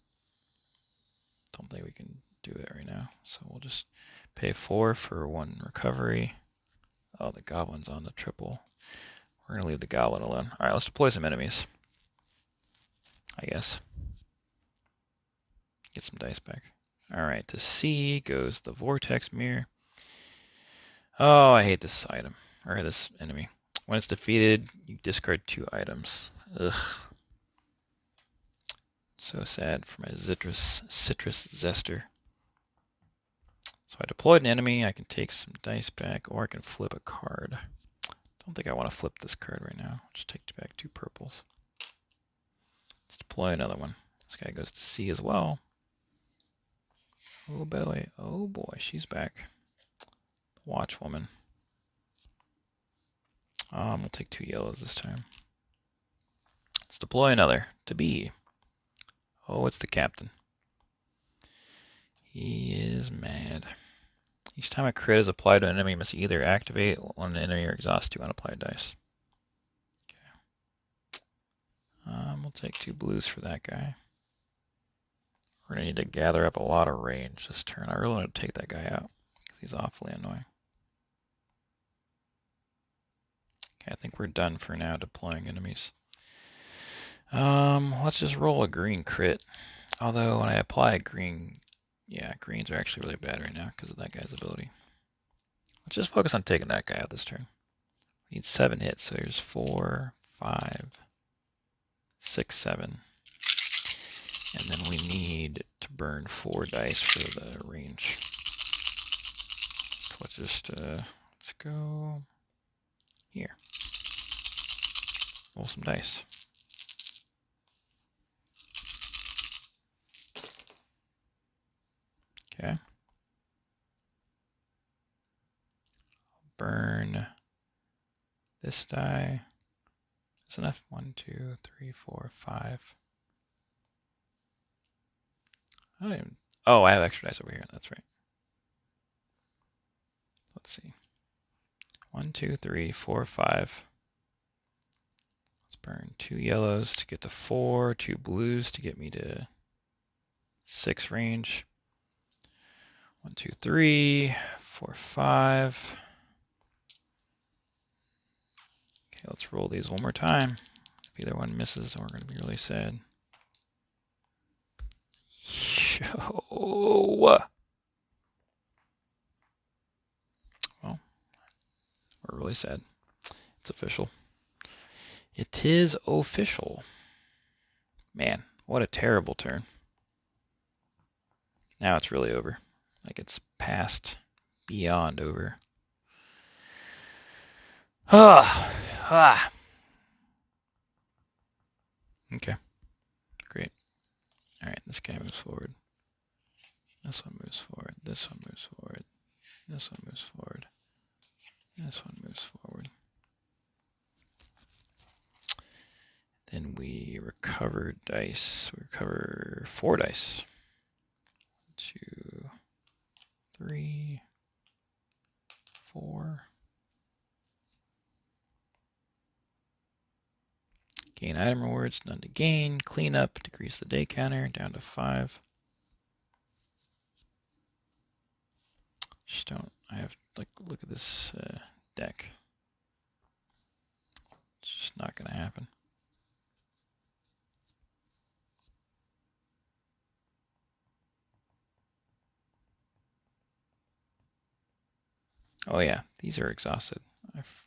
don't think we can do it right now. So we'll just pay 4 for 1 recovery. Oh, the goblin's on the triple. We're going to leave the goblin alone. All right, let's deploy some enemies, I guess. Get some dice back. All right, to C goes the vortex mirror. Oh, I hate this item. or this enemy. When it's defeated, you discard 2 items. Ugh. So sad for my citrus zester. So I deployed an enemy, I can take some dice back, or I can flip a card. Don't think I want to flip this card right now. I'll just take back 2 purples. Let's deploy another one. This guy goes to C as well. Oh boy, she's back. Watchwoman. We'll take 2 yellows this time. Let's deploy another to B. Oh, it's the captain. He is mad. Each time a crit is applied to an enemy, you must either activate one enemy or exhaust 2 unapplied dice. Okay. We'll take 2 blues for that guy. We're going to need to gather up a lot of range this turn. I really want to take that guy out because he's awfully annoying. Okay, I think we're done for now deploying enemies. Let's just roll a green crit. Although when I apply a green, yeah, greens are actually really bad right now because of that guy's ability. Let's just focus on taking that guy out this turn. We need 7 hits, so there's 4, 5, 6, 7. And then we need to burn 4 dice for the range. So let's just, let's go here. Roll some dice. Okay. Burn this die. Is enough? 1, 2, 3, 4, 5. I don't even. Oh, I have extra dice over here. That's right. Let's see. 1, 2, 3, 4, 5. Let's burn 2 yellows to get to 4, 2 blues to get me to 6 range. 1, 2, 3, 4, 5. Okay, let's roll these one more time. If either one misses, we're going to be really sad. Well, we're really sad. It's official. It is official. Man, what a terrible turn. Now it's really over. Like it's past, beyond over. Ah. Okay. Great. All right, this guy moves forward. This one moves forward. This one moves forward. This one moves forward. This one moves forward. Then we recover dice. We recover 4 dice. 2, 3, 4. Gain item rewards, none to gain. Clean up, decrease the day counter down to 5. Just don't. I have like look at this deck. It's just not going to happen. Oh yeah, these are exhausted. Let's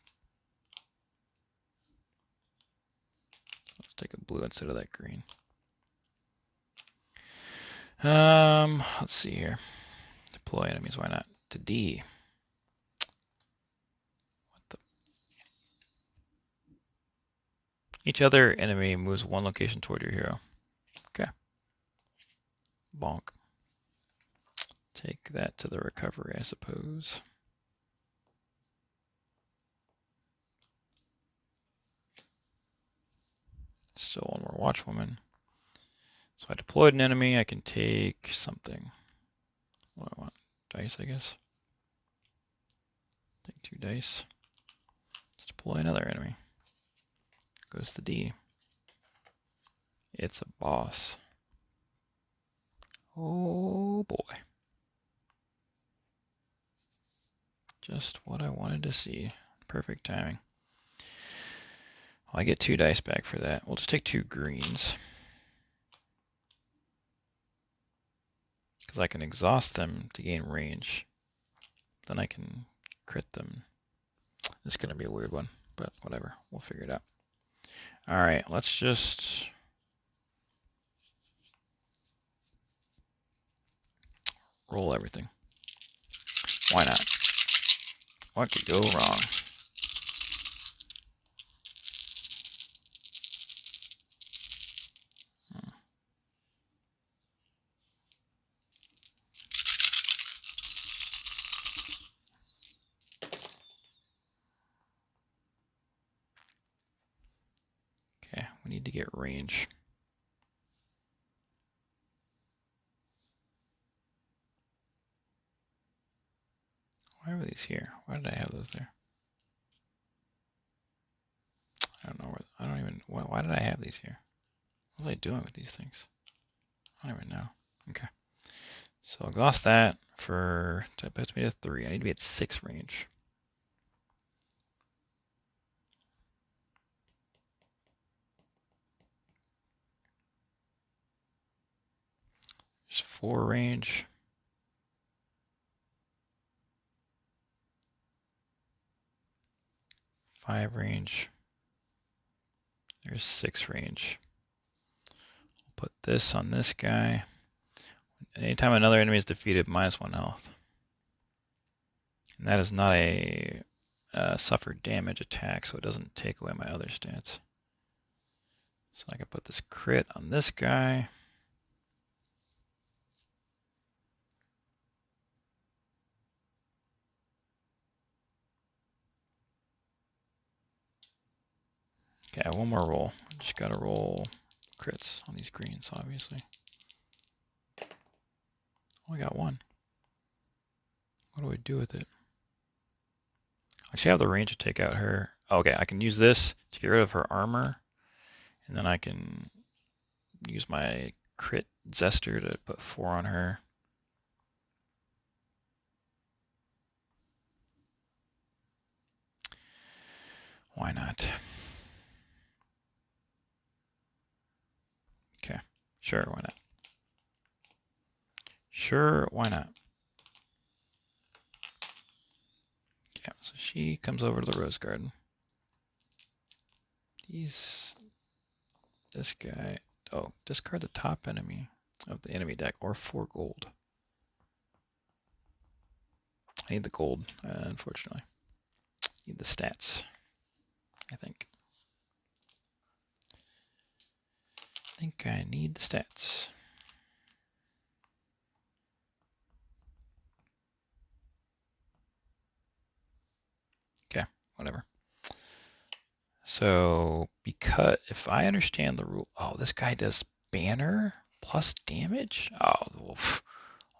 take a blue instead of that green. Let's see here. Deploy enemies, why not? To D. What the? Each other enemy moves 1 location toward your hero. Okay. Bonk. Take that to the recovery, I suppose. Still one more watchwoman. So I deployed an enemy. I can take something. What do I want? Dice, I guess. Take 2 dice. Let's deploy another enemy. Goes to D. It's a boss. Oh boy. Just what I wanted to see. Perfect timing. Well, I get 2 dice back for that. We'll just take 2 greens. Because I can exhaust them to gain range. Then I can crit them. This is going to be a weird one, but whatever. We'll figure it out. All right, let's just roll everything. Why not? What could go wrong? Okay, we need to get range. Why are these here? Why did I have those there? I don't know where. I don't even. Why did I have these here? What was I doing with these things? I don't even know. Okay. So I lost that for. That puts me to 3. I need to be at 6 range. There's 4 range. 5 range. There's 6 range. We'll put this on this guy. Anytime another enemy is defeated, -1 health. And that is not a suffer damage attack, so it doesn't take away my other stats. So I can put this crit on this guy. Okay, one more roll. Just gotta roll crits on these greens, obviously. Only got 1. What do I do with it? Actually, I have the range to take out her. Okay, I can use this to get rid of her armor, and then I can use my crit zester to put 4 on her. Why not? Okay, sure, why not? Sure, why not? Okay, so she comes over to the rose garden. This guy. Oh, discard the top enemy of the enemy deck or 4 gold. I need the gold, unfortunately. Need the stats, I think. I think I need the stats. Okay, whatever. So, because if I understand the rule, oh, this guy does banner plus damage? Oh, well,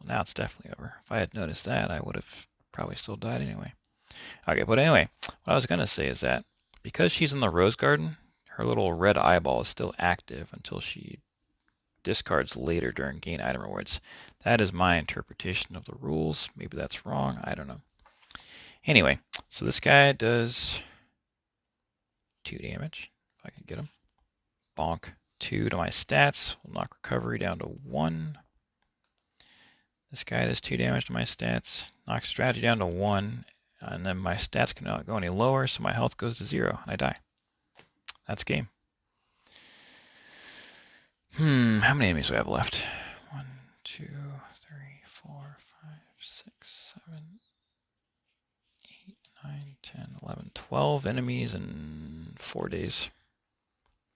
now it's definitely over. If I had noticed that, I would have probably still died anyway. Okay, but anyway, what I was going to say is that because she's in the rose garden, her little red eyeball is still active until she discards later during gain item rewards. That is my interpretation of the rules. Maybe that's wrong. I don't know. Anyway, so this guy does 2 damage, if I can get him. Bonk. 2 to my stats. Will knock recovery down to 1. This guy does 2 damage to my stats. Knocks strategy down to 1. And then my stats cannot go any lower, so my health goes to 0, and I die. That's game. How many enemies do I have left? 1, 2, 3, 4, 5, 6, 7, 8, 9, 10, 11, 12 enemies in 4 days.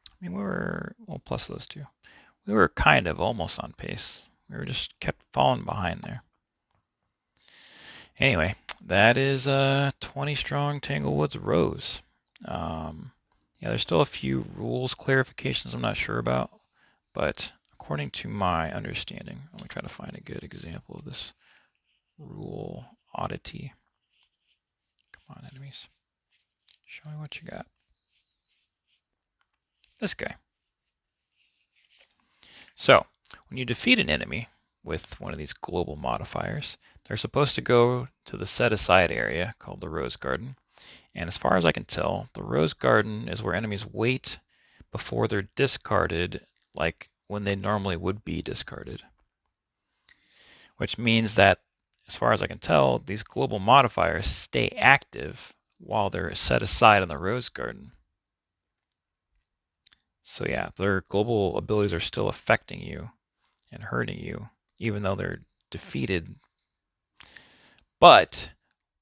I mean, we were, well, plus those 2. We were kind of almost on pace. We were just kept falling behind there. Anyway, that is 20 strong Tanglewoods Rose. Yeah, there's still a few rules clarifications I'm not sure about, but according to my understanding, let me try to find a good example of this rule oddity. Come on, enemies. Show me what you got. This guy. So, when you defeat an enemy with one of these global modifiers, they're supposed to go to the set-aside area called the Rose Garden. And as far as I can tell, the Rose Garden is where enemies wait before they're discarded, like when they normally would be discarded. Which means that, as far as I can tell, these global modifiers stay active while they're set aside in the Rose Garden. So yeah, their global abilities are still affecting you and hurting you, even though they're defeated. But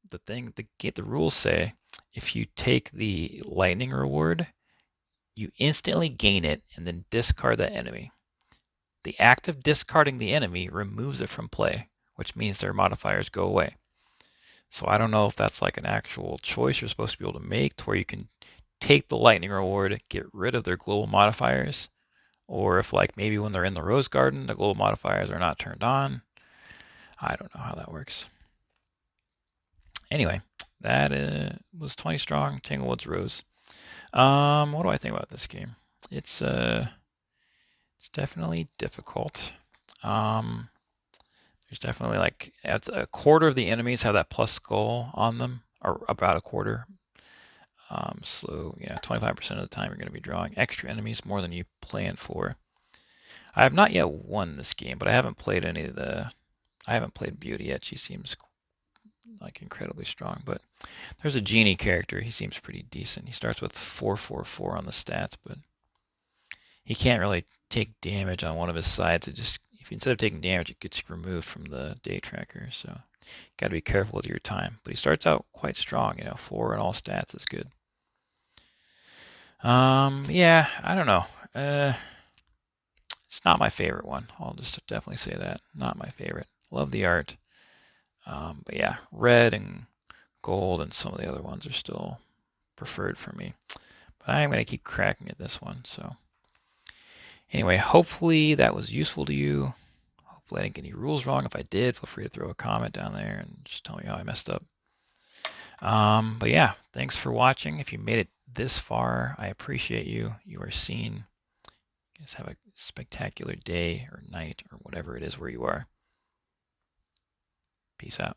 the rules say if you take the lightning reward, you instantly gain it and then discard that enemy. The act of discarding the enemy removes it from play, which means their modifiers go away. So I don't know if that's like an actual choice you're supposed to be able to make to where you can take the lightning reward, get rid of their global modifiers, or if like maybe when they're in the Rose Garden, the global modifiers are not turned on. I don't know how that works. Anyway, that was 20 strong Tanglewoods Rose. What do I think about this game? It's definitely difficult. Um, there's definitely like a quarter of the enemies have that plus skull on them, or about a quarter. So 25% of the time you're going to be drawing extra enemies more than you planned for. I have not yet won this game, but I haven't played any of the. I haven't played Beauty yet. She seems like incredibly strong, but there's a genie character. He seems pretty decent. He starts with 444 on the stats, but he can't really take damage on one of his sides. It just if instead of taking damage, it gets removed from the day tracker. So you got to be careful with your time. But he starts out quite strong. 4 in all stats is good. Yeah, I don't know. It's not my favorite one. I'll just definitely say that. Not my favorite. Love the art. But yeah, red and gold and some of the other ones are still preferred for me. But I am going to keep cracking at this one. So anyway, hopefully that was useful to you. Hopefully I didn't get any rules wrong. If I did, feel free to throw a comment down there and just tell me how I messed up. But yeah, thanks for watching. If you made it this far, I appreciate you. You are seen. You guys have a spectacular day or night or whatever it is where you are. Peace out.